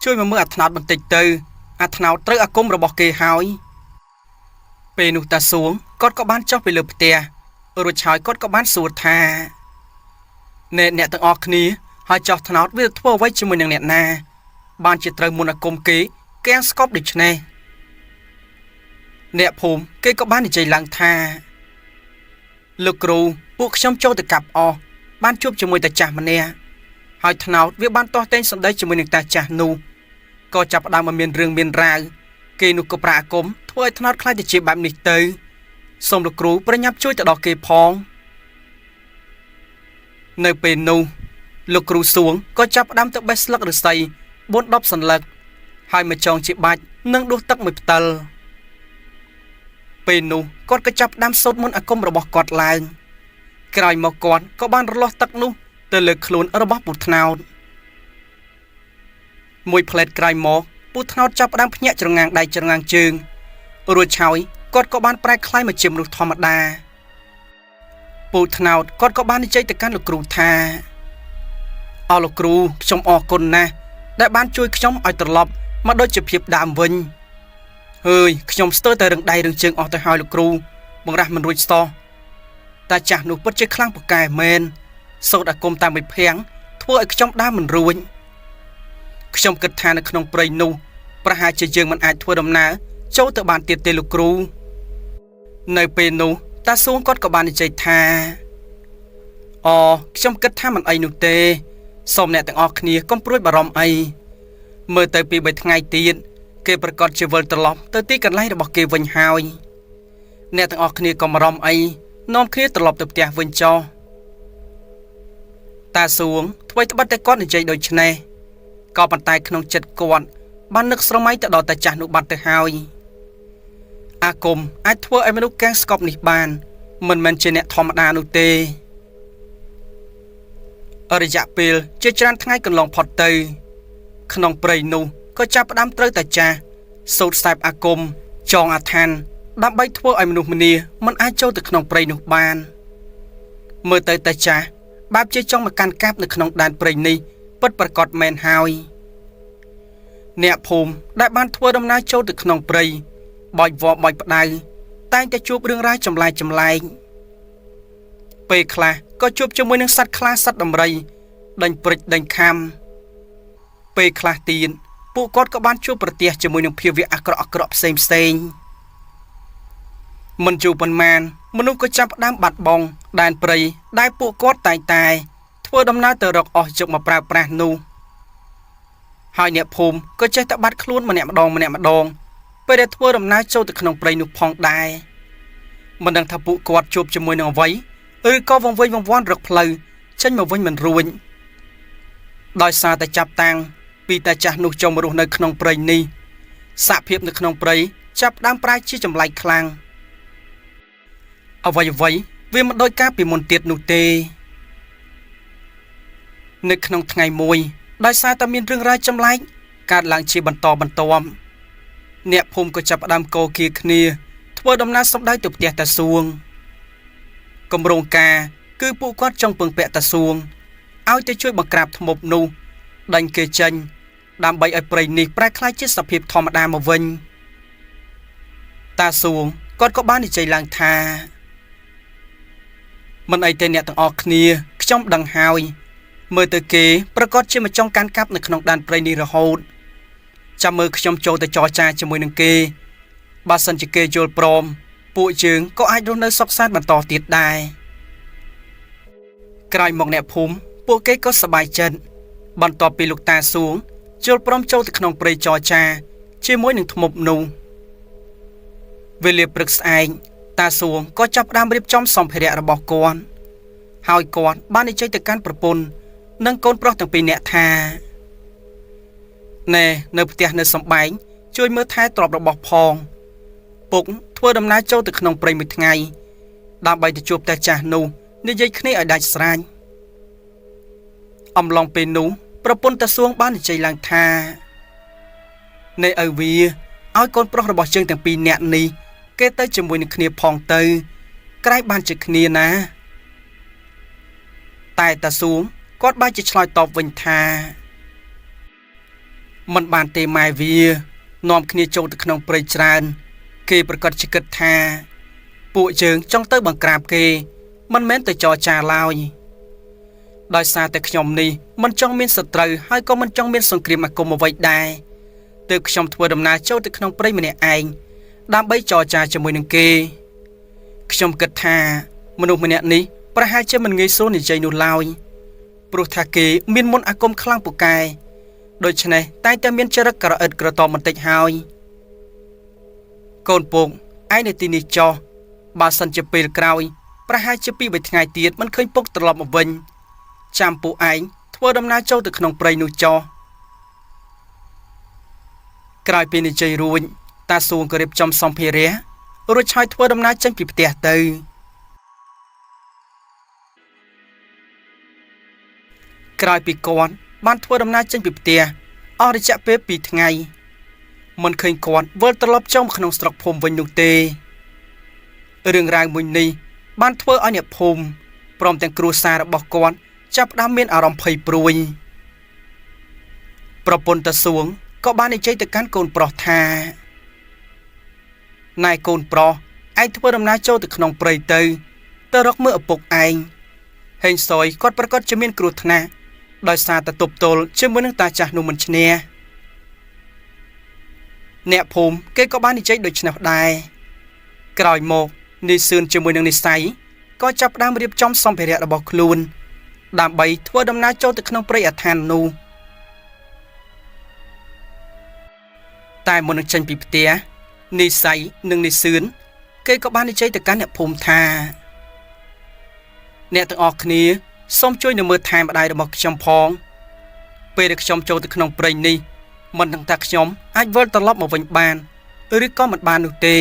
ជួយមកមើលអាថ្នោតបន្តិចទៅអាថ្នោតត្រូវអាគមរបស់គេហើយពេលនោះតាសួងគាត់ក៏បានចុះពីលើផ្ទះរួចហើយគាត់ក៏បានសួរថាអ្នកទាំងអស់គ្នាហើយចោះថ្នោតវាធ្វើអ្វីជាមួយនឹងអ្នកណាបានជាត្រូវមុនអាគមគេកាំងស្កប់ដូចនេះអ្នកភូមិគេក៏បាននិយាយឡើងថាលោកគ្រូពួកខ្ញុំចូលទៅកាប់អស់បានជួបជាមួយតាចាស់ម្នាក់ហើយថ្នោតវាបានទាស់តែងសម្ដីជាមួយនឹងតាចាស់នោះក៏ចាប់ផ្ដើមមកមានរឿងមានរាវគេនោះក៏ប្រាអាគមធ្វើឲ្យថ្នោតខ្លាចទៅជាបែបនេះទៅសូមលោកគ្រូប្រញាប់ជួយទៅដល់គេផងនៅពេលនោះលោកគ្រូសួងក៏ចាប់ផ្ដើមទៅបេះស្លឹកឫស្សី 4-10 សន្លឹកហើយមកចងជាបាច់និងដួសទឹកមួយផ្តិលពេលនោះគាត់ក៏ចាប់ផ្ដើមសូត្រមន្តអាគមរបស់គាត់ឡើងក្រោយមកគាត់ក៏បានរលាស់ទឹកនោះទៅលើខ្លួនរបស់ពូថ្នោតមួយផ្លែតក្រោយមកពូថ្នោតចាប់ផ្ដើមភ្ញាក់ច្រងាងដៃច្រងាងជើង រួចហើយគាត់ក៏បានប្រែក្លាយមកជាមនុស្សធម្មតាពូថ្នោតគាត់ក៏បាននិយាយទៅកាន់លោកគ្រូថាអរលោកគ្រូខ្ញុំអរគុណណាស់ដែលបានជួយខ្ញុំឲ្យត្រឡប់មកដូចជាភាពដើមវិញហើយខ្ញុំស្ទើរតែរឹងដៃរឹងជើងអស់ទៅហើយលោកគ្រូបង្រាស់មិនរួចសោះតាចាស់នោះពិតជាខ្លាំងពូកែមែនសូត្រអាគមតាមវិភាំងធ្វើឲ្យខ្ញុំដើរមិនរួចខ្ញុំគិតថានៅក្នុងព្រៃនោះប្រហែលជាយើងមិនអាចធ្វើដំណើរចូលទៅបានទៀតទេលោកគ្រូនៅពេលនោះតាសួងគាត់ក៏បាននិយាយថាខ្ញុំគិតថាមិនអីនោះទេសូមអ្នកទាំងអស់គ្នាកុំព្រួយបារម្ភអីមើលទៅពី3ថ្ងៃទៀតគេប្រកាសជាវិលត្រឡប់ទៅទីកន្លែងរបស់គេវិញហើយអ្នកទាំងអស់គ្នាកុំបារម្ភអីនាំគ្នាត្រឡប់ទៅផ្ទះវិញចុះតាសួងថ្មីត្បិតតែគាត់និយាយដូច្នេះក៏ប៉ុន្តែក្នុងចិត្តគាត់បាននឹកស្រមៃទៅដល់តាចាស់នោះបាត់ទៅហើយអាគមអាចធ្វើឲ្យមនុស្សកាំងស្កប់នេះបានមិនមែនជាអ្នកធម្មតានោះទេអរិយៈពេលជាច្រើនថ្ងៃកន្លងផុតទៅក្នុងព្រៃនោះក៏ចាប់ផ្ដើមត្រូវតាចាស់សូត្រខ្សែបអាគមចងអាឋានដើម្បីធ្វើឲ្យមនុស្សម្នាមិនអាចចូលទៅក្នុងព្រៃនោះបានមើលទៅតាចាស់បែបជាចង់មកកាន់កាប់នៅក្នុងដែនព្រៃនេះពិតប្រាកដមែនហើយអ្នកភូមិដែលបានធ្វើដំណើរចូលទៅក្នុងព្រៃបោចវបោចផ្ដៅតែងតែជួបរឿងរ៉ាវចម្លែកពេលខ្លះក៏ជួបជាមួយនឹងសត្វខ្លាសត្វដំរីដេញព្រិចដេញខាំពេលខ្លះទៀតពួកគាត់ក៏បានជួបប្រទះជាមួយនឹងភាវៈអាក្រក់ផ្សេងមិនយូរប៉ុន្មានមនុស្សក៏ចាប់ផ្ដើមបាត់បង់ដែនព្រៃដែលពួកគាត់តែងតែធ្វើដំណើរទៅរកអស់ជឹកមកប្រើប្រាស់នោះហើយអ្នកភូមិក៏ចេះតែបាត់ខ្លួនម្នាក់ម្ដងពេលដែលធ្វើដំណើរចូលទៅក្នុងព្រៃនោះផងដែរមិនដឹងថាពួកគាត់ជួបជាមួយនឹងអ្វីឬក៏វង្វេងវង្វាន់រកផ្លូវចេញមកវិញមិនរួចដោយសារតែចាប់តាំងពីតាចាស់នោះចុះមករស់នៅក្នុងព្រៃនេះសហភាពនៅក្នុងព្រៃចាប់ដើមប្រែជាចម្លែកខ្លាំងអ្វីវាមិនដូចកាលពីមុនទៀតនោះទេនៅក្នុងថ្ងៃមួយដោយសារតែមានរឿងរ៉ាវចម្លែកកើតឡើងជាបន្តបន្ទាប់អ្នកភូមិក៏ចាប់ផ្ដើមកោគៀគ្នាធ្វើដំណើរសម្ដៅទៅផ្ទះតាសួងគម្រោងការគឺពួកគាត់ចង់ពឹងពាក់តាសួងឲ្យទៅជួយបង្ក្រាបធ្មប់នោះដាញ់គេចេញដើម្បីឲ្យព្រៃនេះប្រែក្លាយជាសភាពធម្មតាមកវិញតាសួងគាត់ក៏បាននិយាយឡើងថាមិនអីទេអ្នកទាំងអស់គ្នាខ្ញុំដឹងហើយមើលទៅគេប្រកាសជាមកចង់កាន់កាប់នៅក្នុងដែនព្រៃនេះរហូតចាំមើលខ្ញុំចូលទៅចរចាជាមួយនឹងគេបើសិនជាគេយល់ព្រមពួកយើងក៏អាចរស់នៅសុខសាន្តបន្តទៀតដែរក្រោយមកអ្នកភូមិពួកគេក៏សប្បាយចិត្តបន្ទាប់ពីលោកតាសួងយល់ព្រមចូលទៅក្នុងព្រៃចរចាជាមួយនឹងធ្មប់នោះវេលាព្រឹកស្អែកតាសួងក៏ចាប់ផ្ដើមរៀបចំសម្ភារៈរបស់គាត់ហើយគាត់បាននិយាយទៅកាន់ប្រពន្ធនិងកូនប្រុសទាំងពីរនាក់ថាណែនៅផ្ទះនៅសំបែងជួយមើលថែទ្រព្យរបស់ផងពុកធ្វើដំណើរចូលទៅក្នុងព្រៃមួយថ្ងៃដើម្បីទៅជួបតាចាស់នោះនិយាយគ្នាឲ្យដាច់ស្រេចអំឡុងពេលនោះប្រពន្ធតាសួងបាននិយាយឡើងថានៃឪវាឲ្យកូនប្រុសរបស់យើងទាំងពីរនាក់នេះគេទៅជាមួយនឹងគ្នាផងទៅក្រែងបានជាគ្នាណាតែតាសួងគាត់បានជាឆ្លើយតបវិញថាមិនបានទេម៉ែវានាំគ្នាចូលទៅក្នុងព្រៃច្រើនគេប្រកាសជាគិតថាពួកយើងចង់ទៅបង្ក្រាបគេមិនមែនទៅចរចាឡើយដោយសារតែខ្ញុំនេះមិនចង់មានសត្រូវហើយក៏មិនចង់មានសង្គ្រាមអាគមអ្វីដែរទើបខ្ញុំធ្វើដំណើរចូលទៅក្នុងព្រៃម្នាក់ឯងដើម្បីចរចាជាមួយនឹងគេខ្ញុំគិតថាមនុស្សម្នាក់នេះប្រហែលជាមិនងាយស្រួលនិយាយនោះឡើយព្រោះថាគេមានមន្តអាគមខ្លាំងពូកែដូច្នេះតែងតែមានចរិតក្រអិតក្រតមបន្តិចហើយកូនពងឯនៅទីនេះចោះបើសិនជាពេលក្រោយប្រហែលជា2 3ថ្ងៃទៀតមិនឃើញពុកត្រឡប់មកវិញចាំពួកឯងធ្វើដំណើរចូលទៅក្នុងព្រៃនោះចោះក្រោយពីនិយាយរួចតាសួងក៏រៀបចំសម្ភារៈរួចហើយធ្វើដំណើរចេញពីផ្ទះទៅក្រោយពីគាត់បានធ្វើដំណើរចេញពីផ្ទះអស់រយៈពេល2ថ្ងៃ មិនឃើញគាត់វិលត្រឡប់ចូលក្នុងស្រុកភូមិវិញនោះទេរឿងរ៉ាវមួយនេះបានធ្វើឲ្យអ្នកភូមិព្រមទាំងគ្រួសាររបស់គាត់ចាប់ផ្ដើមមានអារម្មណ៍ភ័យព្រួយប្រពន្ធតាសួងក៏បាននិយាយទៅកាន់កូនប្រុសថាណែកូនប្រុសឯងធ្វើដំណើរចូលទៅក្នុងព្រៃទៅរកមើលឪពុកឯងហេងសុយគាត់ប្រកាសជាមានគ្រោះថ្នាក់ដោយសារតែទប់ទល់ជាមួយនឹងតាចាស់នោះមិនឈ្នះអ្នកភូមិគេក៏បាននិយាយដូចនេះដែរក្រោយមកនីសឿនជាមួយនឹងនិស័យក៏ចាប់ផ្ដើមរៀបចំសម្ភារៈរបស់ខ្លួនដើម្បីធ្វើដំណើរចូលទៅក្នុងព្រៃអាឋាននោះតែមុននឹងចេញពីផ្ទះនិស័យនិងនិសឿនគេក៏បាននិយាយទៅកាន់អ្នកភូមិថាអ្នកទាំងអស់គ្នាសូមជួយនៅមើលថែម្ដាយរបស់ខ្ញុំផងពេលដែលខ្ញុំចូលទៅក្នុងព្រៃនេះមិនដឹងថាខ្ញុំអាចវិលត្រឡប់មកវិញបានឬក៏មិនបាននោះទេ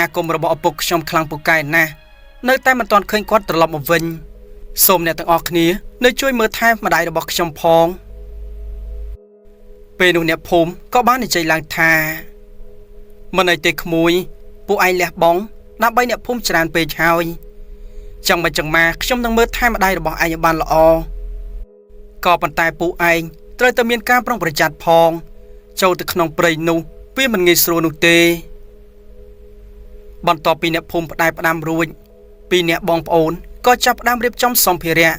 អាគមរបស់ឪពុកខ្ញុំខ្លាំងពូកែណាស់នៅតែមិនទាន់ឃើញគាត់ត្រឡប់មកវិញសូមអ្នកទាំងអស់គ្នានៅជួយមើលថែម្ដាយរបស់ខ្ញុំផងពេលនោះអ្នកភូមិក៏បាននិយាយឡើងថាមិនអីទេក្មួយពួកឯងលះបង់ដើម្បីអ្នកភូមិច្រើនពេកហើយចឹងមកខ្ញុំនឹងមើលថែម្ដាយរបស់ឯងឲ្យបានល្អក៏ប៉ុន្តែពួកឯងត្រូវតែមានការប្រុងប្រយ័ត្នផងចូលទៅក្នុងព្រៃនោះវាមិនងាយស្រួលនោះទេបន្ទាប់ពីអ្នកភូមិផ្ដាំរួចពីអ្នកបងប្អូនក៏ចាប់ផ្ដើមរៀបចំសម្ភារៈ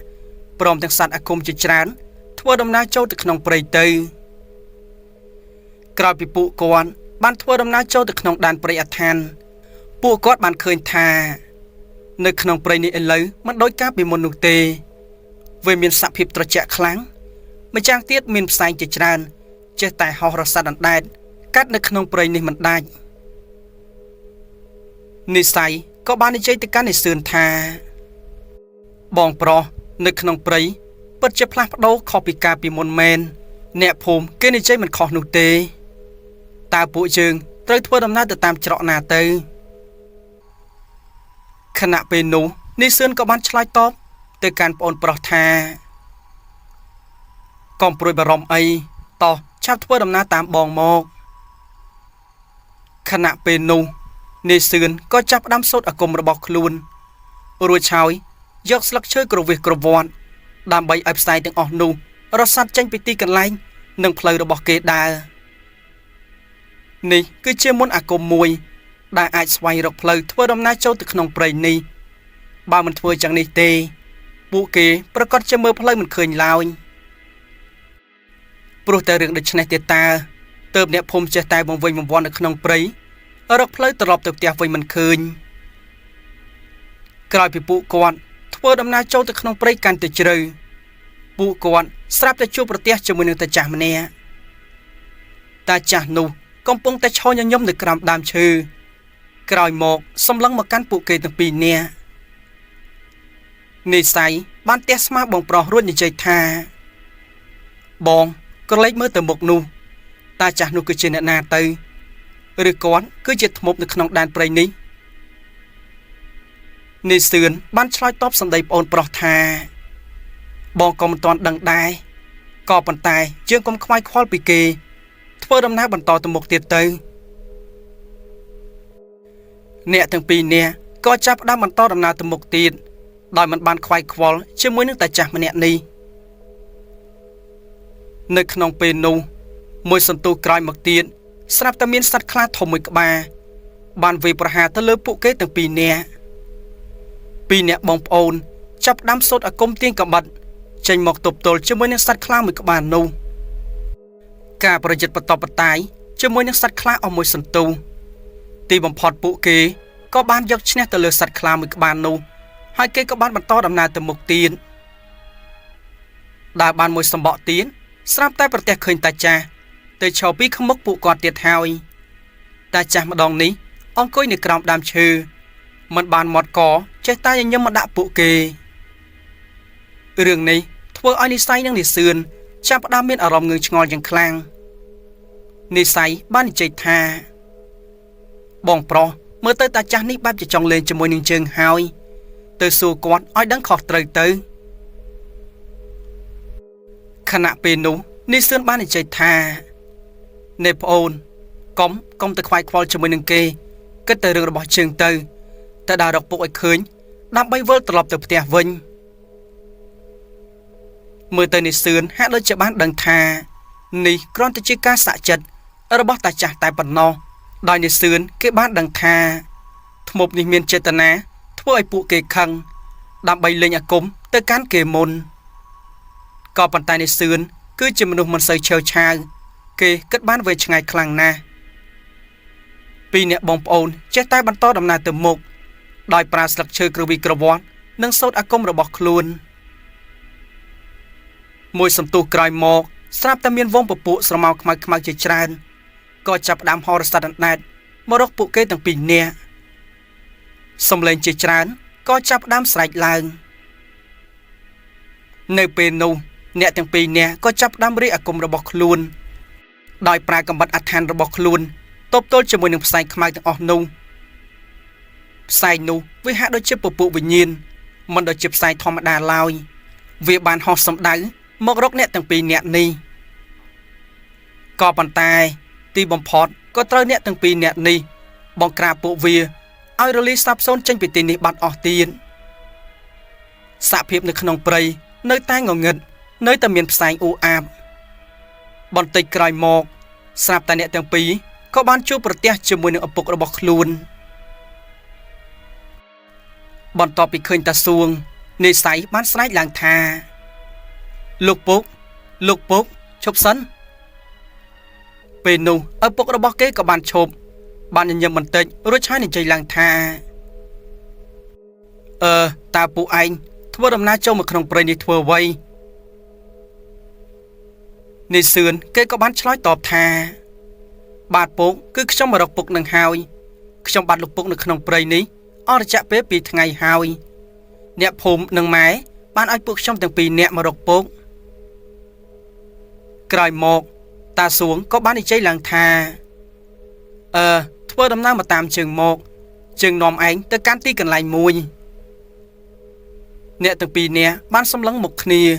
ព្រមទាំងសត្វអាគមជាច្រើនធ្វើដំណើរចូលទៅក្នុងព្រៃទៅក្រោយពីពួកគាត់បានធ្វើដំណើរចូលទៅក្នុងដែនព្រៃអាឋានពួកគាត់បានឃើញថានៅក្នុងព្រៃនេះឥឡូវមិនដូចកាលពីមុននោះទេវាមានសភាពត្រជាក់ខ្លាំងម្យ៉ាងទៀតមានផ្សែងជាច្រើនចេះតែហោះរសាត់អណ្ដែតកាត់នៅក្នុងព្រៃនេះមិនដាច់និស័យក៏បាននិយាយទៅកាន់និសឿនថាបងប្រុសនៅក្នុងព្រៃពិតជាផ្លាស់ប្ដូរខុសពីកាលពីមុនមែនអ្នកភូមិគេនិយាយមិនខុសនោះទេតើពួកយើងត្រូវធ្វើដំណើរទៅតាមច្រកណាទៅខណៈពេលនោះនិសឿនក៏បានឆ្លើយតបទៅកាន់ប្អូនប្រុសថាកុំព្រួយបារម្ភអីតោះឆាប់ធ្វើដំណើរតាមបងមកខណៈពេលនោះនិសឿនក៏ចាប់ផ្ដើមសូត្រអាគមរបស់ខ្លួនរួចហើយយកស្លឹកឈើគ្រវាសក្រវាត់ដើម្បីឲ្យផ្សែងទាំងអស់នោះរសាត់ចេញពីទីកន្លែងនិងផ្លូវរបស់គេដើរនេះគឺជាមន្តអាគមមួយដែលអាចស្វែងរកផ្លូវធ្វើដំណើរចូលទៅក្នុងព្រៃនេះបើមិនធ្វើយ៉ាងនេះទេពួកគេប្រកាសជាមើលផ្លូវមិនឃើញឡើយព្រោះតែរឿងដូចនេះទៀតតើទើបអ្នកភូមិចេះតែវង្វេងវង្វាន់នៅក្នុងព្រៃរកផ្លូវត្រឡប់ទៅផ្ទះវិញមិនឃើញក្រោយពីពួកគាត់ធ្វើដំណើរចូលទៅក្នុងព្រៃកាន់តែជ្រៅពួកគាត់ស្រាប់តែជួបប្រទះជាមួយនឹងតាចាស់ម្នាក់តាចាស់នោះកំពុងតែឈរញញឹមនៅក្រោមដើមឈើក្រោយមកសម្លឹងមកកាន់ពួកគេទាំងពីរនាក់និស័យបានទះស្មាបងប្រុសរួចនិយាយថាបងក៏លេចមើលទៅមុខនោះតាចាស់នោះគឺជាអ្នកណាទៅឬគាត់គឺជាធ្មប់នៅក្នុងដែនព្រៃនេះនិសឿនបានឆ្លើយតបសម្ដីប្អូនប្រុសថាបងក៏មិនទាន់ដឹងដែរក៏ប៉ុន្តែយើងកុំខ្វាយខ្វល់ពីគេធ្វើដំណើរបន្តទៅមុខទៀតទៅអ្នកទាំងពីរនាក់ក៏ចាប់ផ្ដើមបន្តដំណើរទៅមុខទៀតដោយមិនបានខ្វាយខ្វល់ជាមួយនឹងតាចាស់ម្នាក់នេះនៅក្នុងពេលនោះមួយសន្ទុះក្រោយមកទៀតស្រាប់តែមានសត្វខ្លាធំមួយក្បាលបានវាយប្រហារទៅលើពួកគេទាំងពីរនាក់បងប្អូនចាប់ផ្ដើមសូត្រអាគមទាញកំបិតចេញមកទប់ទល់ជាមួយនឹងសត្វខ្លាមួយក្បាលនោះការប្រយុទ្ធបន្តបន្ទាយជាមួយនឹងសត្វខ្លាអស់មួយសន្ទុះទីបំផុតពួកគេក៏បានយកឈ្នះទៅលើសត្វខ្លាមួយក្បាលនោះហើយគេក៏បានបន្តដំណើរទៅមុខទៀតដើរបានមួយសម្បកទៀតស្រាប់តែប្រទះឃើញតាចាស់ទៅឈរពីខាងមុខពួកគាត់ទៀតហើយតាចាស់ម្ដងនេះអង្គុយនៅក្រោមដើមឈើមិនបានមាត់កចេះតែញញឹមមកដាក់ពួកគេរឿងនេះធ្វើឲ្យនិស័យនិងនិសឿនចាប់ផ្ដើមមានអារម្មណ៍ងឿងឆ្ងល់យ៉ាងខ្លាំងនិស័យបាននិយាយថាបងប្រុសមើលទៅតាចាស់នេះបែបជាចង់លេងជាមួយនឹងជើងហើយទៅសួរគាត់ឲ្យដឹងខុសត្រូវទៅខណៈពេលនោះនិសឿនបាននិយាយថា Nè ôn Công tới khoai khoal cho mình nâng kê Kết tới rừng bỏ trường tư Ta đào đọc bộ ấy khơi Đám bay vớt tập từ tè vinh Mưa tới này sườn hát đôi chợ bán đằng thà Nì con tới chiếc ca xạ chật Ở đó bó ta chạc tại bần no Đòi này sườn cái bán đằng thà Một này miền chê tà ná Thua ấy phụ kê khăn Đám bay lên nhà cúng tới cán kê môn Có bàn tay này sườn Cứ chìm nụ mình sơi treo cha Kê kết bán về ngày khăn na Vì nẹ bông ôn Chết tay bàn to đầm nà từ một Đòi pra sạc chơi cơ vi cơ vọt Nâng sốt á công rồi bọc luôn Mùi xâm tu cài mọc Srap ta miên vông bộ bộ sơ màu khmai chê tràn Có chạp đám hò sát đạn nạt Mô rốc bộ kê tầng pì nẹ Xông lên chê tràn Có chạp đám sạch làng Nơi bê nụ Nẹ tầng pì nẹ Có chạp đám rí á công rồi bọc luôn Đòi pra cầm bật át hàn rồi bọc luôn Tốt tốt cho mùi nâng sài khmai tầng ọc nụ Sài nụ với hạ đôi chếp bộ bộ bình nhiên Mình đôi chếp sài thom đà lao Vì bàn hò xâm đáy Một rốc nẹ tầng pì nẹ ni Có bàn tay Tì bông phọt Có trơi nẹ tầng pì nẹ ni Bông krà bộ vìa Ôi rô lý sạp xôn chênh bì tì ni bát ọc tiên Sạp hiệp nơi khăn prey Nơi tay ngồi nghịch Nơi tầm miền sài u ạp Bọn tịch cài mọc Sạp ta nẹ tầng pì Có bán chú bật tè chùm mùi nâng ập bục bọc luôn Bọn tọp bị khơi ta xuông Nơi sái bán sái làng thà Lục bốc Chụp sân Về nụ Ở bốc đó bó kế có bàn chụp Bạn nhân nhân mình tênh Rồi trái nên chơi làng thà Ta bố anh Thua đầm na châu mà không bày đi thua vây Nơi sườn Kế có bán chói tọp thà Bạn bốc Cứ trong mà đọc bốc nâng hào Trong bạn lục bốc nâng không bày ní Ở chạ bếp bị ngày hào Nẹ phùm nâng máy Bạn ai bốc trong tầng bì nẹ mà đọc bốc Cài một Ta xuống có bán đi chơi làng thà Thua đâm nào mà tạm chừng một Chừng nòm ánh tới cán tí cần lành mùi Nẹ từng bì nẹ bán xâm lắng một khnia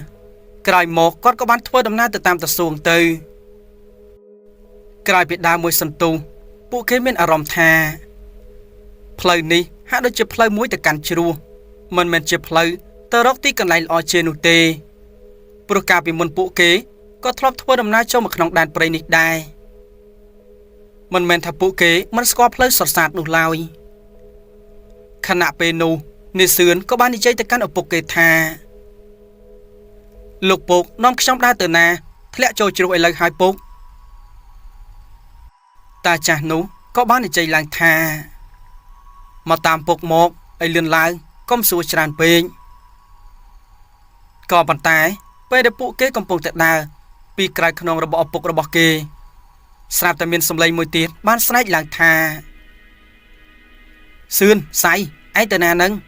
Cài một con có bán thua đâm nào từ tạm ta xuống từ Cài biệt đa mùi sân tu Bộ kế miên ở ròm thà Play ni hát đôi chếp play muối từ cắn chua Mình chếp play Tờ rốc tí cần lành ở trên nụ tê Bro ca bị môn bộ kế Có thọp thua đầm na cho một nòng đàn prey nịch đai Mình men thập bộ kế Mình score play sọt sạt nụ lao Khả nạ bê nụ Nê sườn có bán đi chơi tới căn ở bộ kế thà Lục bột nông trong đa từ nà Thế lẽ trôi chịu lời hai bột Ta chả nụ Có bán đi chơi làng thà Mà tam bột một Ây liên lang Công xua tràn bên Có bàn tay Bây để bộ kế công bông tệ đà Vì cài khăn nông bọc bọc bọc kê Sạp ta miên xâm lấy mùi tiết Bán sạch làng thà Sườn, say Anh tên nà nâng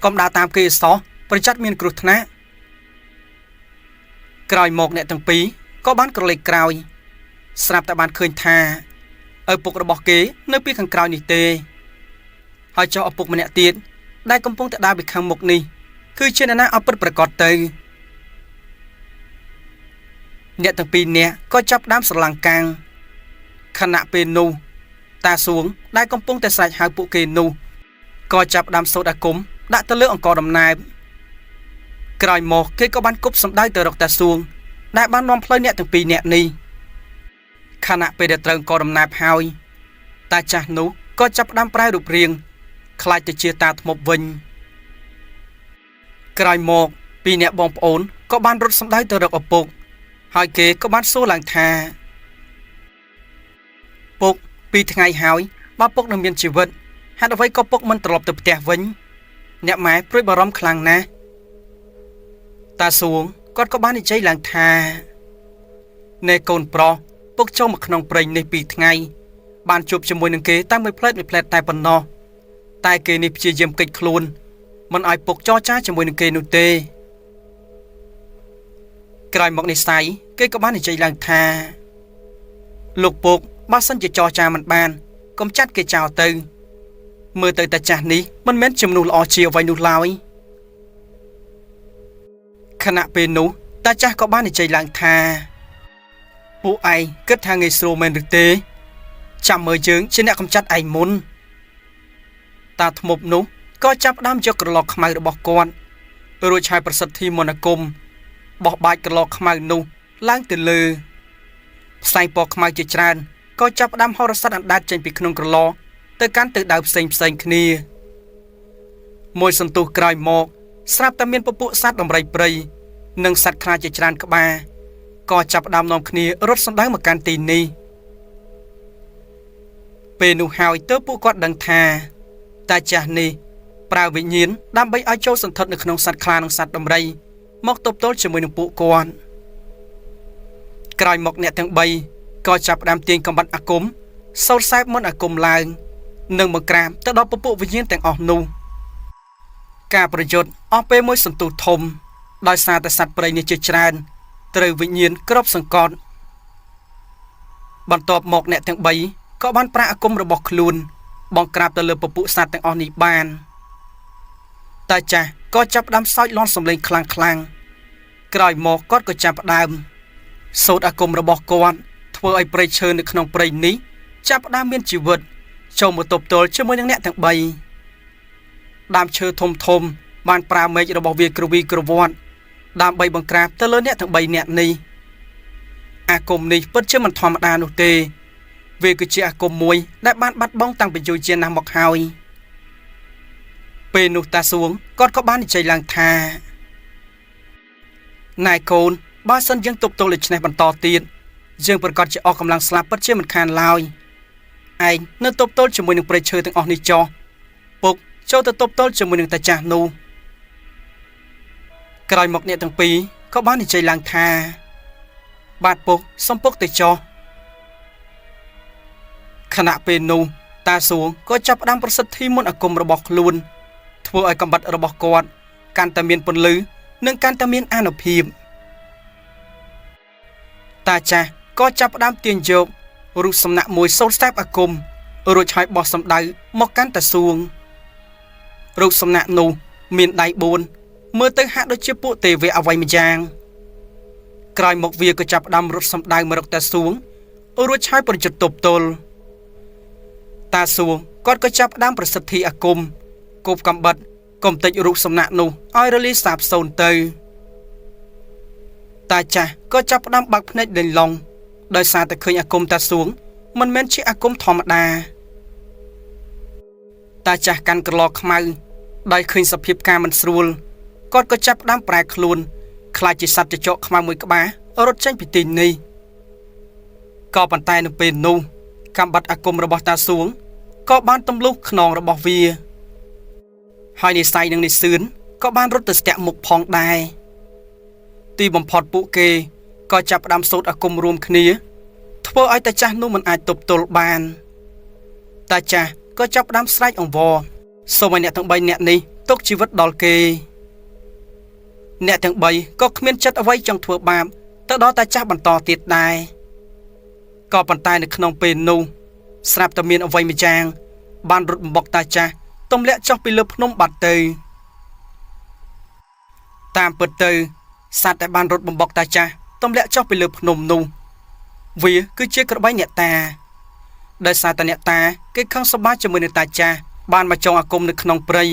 Công đá tam kê xó Bởi chắc miên cửu thân á Cài một nẹ tầng phí Có bán cửu lệch cài Sạp ta bán khơi thà Ở bọc bọc kê Nơi biết khăn cài nì tê Hỏi cho bọc mà nẹ tiết Đại công bông tệ đà bị khăn mục nì Cứ trên nà áp bật bật gọt tê Nẹ tầng pì nẹ có chấp đám sẵn làng càng Khả nạ bê nụ Ta xuống Đại công bông tệ sạch hai bộ kê nụ Có chấp đám sâu đã cúm Đã tơ lượng có đầm nai Cài một khi có bán cúp xong đáy tờ đọc ta xuống Đại bán nông play nẹ tầng pì nẹ ni Khả nạ bê đợt trơn có đầm nai hào Ta chả nụ Có chấp đám prai đục riêng Khai từ chia ta một vinh Cài một Pì nẹ bông ổn Có bán rút xong đáy tờ đọc ở bục Hỏi kế có bán số làng thà Bốc Vì ngày hỏi Ba bốc nâng miền chỉ vật Hát ở vây có bốc mình tập tập tè vinh Nẹ máy bối bà rõm khăn nè Ta xuống Con có bán đi chơi làng thà Nê côn pro Bốc châu một nông bình nê bị ngày Bạn chụp cho mùi nâng kế ta mới plết tai bần no Tai kế nê chia dìm kịch luôn Mình ai bốc cho cha cho mùi nâng kế nụ tê Cài một này sái Cây có bán đi chơi làng thà Lục bột Bác sân chỉ cho cha mình bàn Công chắc cây chào tư Mưa tới ta chả ní Mình mến chùm nụ lọ chiều vài nụ lao ấy Khả nạ bê nụ Ta chắc có bán đi chơi làng thà ពួកឯងគិតថាងាយស្រួលមែនឬទេចាំមើលយើងជាអ្នកកំចាត់ឯងមុនតាធ្មប់នោះក៏ចាប់ផ្ដើមយកក្រឡកខ្មៅរបស់គាត់រួចឆាយប្រសិទ្ធិមន្តអាគមបោះបាច់ក្រឡកខ្មៅនោះឡើងទៅលើផ្សែងពណ៌ខ្មៅជាច្រើនក៏ចាប់ផ្ដើមហោរស័តអណ្ដាតចេញពីក្នុងក្រឡទៅកាន់ទិសដៅផ្សេងគ្នាមួយសន្ទុះក្រោយមកស្រាប់តែមានពពួកសត្វដំរីព្រៃនិងសត្វខ្លាជាច្រើនក្បាលក៏ចាប់ផ្ដើមនាំគ្នារត់សម្ដៅមកកាន់ទីនេះពេលនោះហើយទើបពួកគាត់ដឹងថាតាចាស់នេះប្រើវិញ្ញាណដើម្បីឲ្យចូលសន្ធិដ្ឋនៅក្នុងសត្វខ្លានិងសត្វដំរីមកទប់ទល់ជាមួយនឹងពួកគាត់ក្រោយមកអ្នកទាំង3ក៏ចាប់ផ្ដើមទាញកំបិតអាគមសូត្រសែបមន្តអាគមឡើងនិងបង្ក្រាបទៅដល់ពពួកវិញ្ញាណទាំងអស់នោះការប្រយុទ្ធអស់ពេលមួយសន្ទុះធំដោយសារតែសត្វព្រៃនេះជាច្រើនត្រូវវិញ្ញាណគ្របសង្កត់បន្ទាប់មកអ្នកទាំង3ក៏បានប្រាក់អាគមរបស់ខ្លួនបង្ក្រាបទៅលើពពួកសត្វទាំងអស់នេះបានតាចាស់ក៏ចាប់ផ្ដើមសើចលន់សំឡេងខ្លាំងក្រោយមកគាត់ក៏ចាប់ផ្ដើមសូត្រអាគមរបស់គាត់ធ្វើឲ្យព្រៃឈើនៅក្នុងព្រៃនេះចាប់ផ្ដើមមានជីវិតចូលមកទប់ទល់ជាមួយនឹងអ្នកទាំង3ដើមឈើធំបានប្រើមែករបស់វាក្រវីក្រវាត់ដើម្បីបង្ក្រាបទៅលើអ្នកទាំង3នាក់នេះអាគមនេះពិតជាមិនធម្មតានោះទេវាគឺជាអាគមមួយដែលបានបាត់បង់តាំងពីយូរជាងណាស់មកហើយពេលនោះតាសួងគាត់ក៏បាននិយាយឡើងថាណែកូនបើសិនយើងទប់ទល់ដូច្នេះបន្តទៀតយើងប្រកាសជាអស់កម្លាំងស្លាប់ពិតជាមិនខានឡើយឯងនៅទប់ទល់ជាមួយនឹងព្រៃឈើទាំងអស់នេះចោះពុកចូលទៅទប់ទល់ជាមួយនឹងតាចាស់នោះក្រោយមកអ្នកទាំងពីរក៏បាននិយាយឡើងថាបាទពុកសំពុកទៅចោះខណៈពេលនោះតាសួងក៏ចាប់ផ្ដើមប្រសិទ្ធិមន្តអាគមរបស់ខ្លួនធ្វើឲ្យកំបិតរបស់គាត់កាន់តែមានពន្លឺនិងកាន់តែមានអានុភាពតាចាស់ក៏ចាប់ផ្ដើមទាញយករូបសំណាកមួយសូត្រស្ទែបអាគមរួចហើយបោះសម្ដៅមកកាន់តាសួងរូបសំណាកនោះមានដៃ4មើលទៅហាក់ដូចជាពួកទេវៈអ្វីម្យ៉ាងក្រោយមកវាក៏ចាប់ផ្ដើមរត់សម្ដៅមករកតាសួងរួចហើយប្រយុទ្ធទប់ទល់តាសួងគាត់ក៏ចាប់ផ្ដើមប្រសិទ្ធិអាគមគប់កំបិតកុំតិចរូបសំណាកនោះឲ្យរលាយសាបសូន្យទៅតាចាស់ក៏ចាប់ផ្ដើមបាក់ភ្នែកដេញឡុងដោយសារតែឃើញអាគមតាសួងមិនមែនជាអាគមធម្មតាតាចាស់កាន់ក្រឡខ្មៅដោយឃើញសភាពការមិនស្រួលគាត់ក៏ចាប់ផ្ដើមប្រែខ្លួនខ្លាចជាសត្វចចកខ្មៅមួយក្បាលរត់ចេញពីទីនេះក៏ប៉ុន្តែនៅពេលនោះកំបិតអាគមរបស់តាសួងក៏បានទម្លុះខ្នងរបស់វាហើយនិស័យនឹងនិសឿនក៏បានរត់ទៅស្ទាក់មុខផងដែរទីបំផុតពួកគេក៏ចាប់ផ្ដើមសូត្រអាគមរួមគ្នាធ្វើឲ្យតាចាស់នោះមិនអាចទប់ទល់បានតាចាស់ក៏ចាប់ផ្ដើមស្រែកអង្វរសូមឲ្យអ្នកទាំង3នាក់នេះទុកជីវិតដល់គេអ្នកទាំង3ក៏គ្មានចិត្តអ្វីចង់ធ្វើបាបទៅដល់តាចាស់បន្តទៀតដែរក៏ប៉ុន្តែនៅក្នុងពេលនោះស្រាប់តែមានអ្វីម្យ៉ាងបានរត់បំបុកតាចាស់ទម្លាក់ចុះពីលើភ្នំបាត់ទៅតាមពិតទៅសត្វដែលបានរត់បំបុកតាចាស់ទម្លាក់ចុះពីលើភ្នំនោះវាគឺជាក្របីអ្នកតាដោយសារតែអ្នកតាគេខឹងសម្បាជាមួយនឹងតាចាស់បានមកចងអាគមនៅក្នុងព្រៃ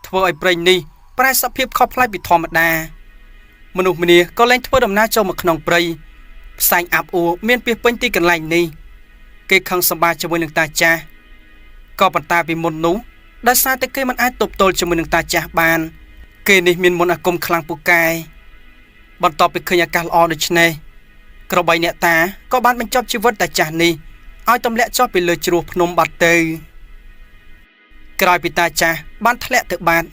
ធ្វើឲ្យព្រៃនេះប្រែសភាពខុសប្លែកពីធម្មតាមនុស្សម្នាក៏លែងធ្វើដំណើរចូលមកក្នុងព្រៃផ្សែងអាប់អួរមានពីពេញទីកន្លែងនេះគេខឹងសម្បាជាមួយនឹងតាចាស់ក៏ប៉ុន្តែពីមុននោះដោយសារតែគេមិនអាចទប់ទល់ជាមួយនឹងតាចាស់បានគេនេះមានមន្តអាគមខ្លាំងពូកែបន្ទាប់ពីឃើញអាកាសល្អដូច្នេះក្របីអ្នកតាក៏បានបញ្ចប់ជីវិតតាចាស់នេះឲ្យទម្លាក់ចុះពីលើជ្រោះភ្នំបាត់ទៅក្រោយពីតាចាស់បានធ្លាក់ទៅបាត់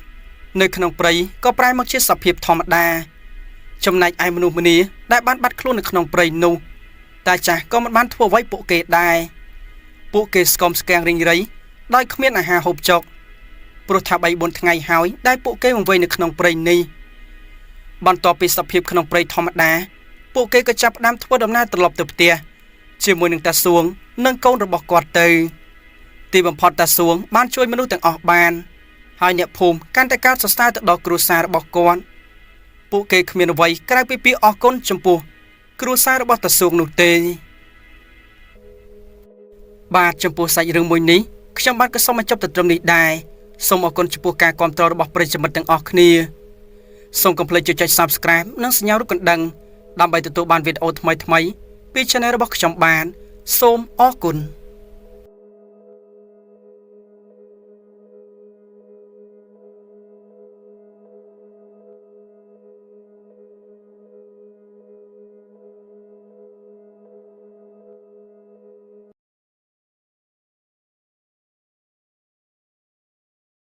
នៅក្នុងព្រៃក៏ប្រែមកជាសភាពធម្មតាចំណែកឯមនុស្សម្នាដែលបានបាត់ខ្លួននៅក្នុងព្រៃនោះតាចាស់ក៏មិនបានធ្វើអ្វីពួកគេដែរពួកគេស្គមស្គាំងរីងរៃដោយគ្មានអាហារហូបចុកព្រោះថា3-4ថ្ងៃហើយដែលពួកគេវង្វេងនៅក្នុងព្រៃនេះបន្ទាប់ពីសភាពក្នុងព្រៃធម្មតាពួកគេក៏ចាប់ផ្ដើមធ្វើដំណើរត្រឡប់ទៅផ្ទះជាមួយនឹងតាសួងនិងកូនរបស់គាត់ទៅទីបំផុតតាសួងបានជួយមនុស្សទាំងអស់បានហើយអ្នកភូមិកាន់តែកោតសរសើរទៅដល់គ្រួសាររបស់គាត់ពួកគេគ្មានអ្វីក្រៅពីពាក្យអរគុណចំពោះ គ្រួសាររបស់តាស៊ូងនោះទេបាទចំពោះសាច់រឿងមួយនេះខ្ញុំបាទក៏សូមបញ្ចប់ទៅត្រឹមនេះដែរសូមអរគុណចំពោះការគាំទ្ររបស់ប្រិយមិត្តទាំងអស់គ្នាសូមកុំភ្លេចចុច Subscribe និងសញ្ញារូបកណ្ដឹងដើម្បីទទួលបានវីដេអូថ្មីៗពី Channel របស់ខ្ញុំបាទសូមអរគុណ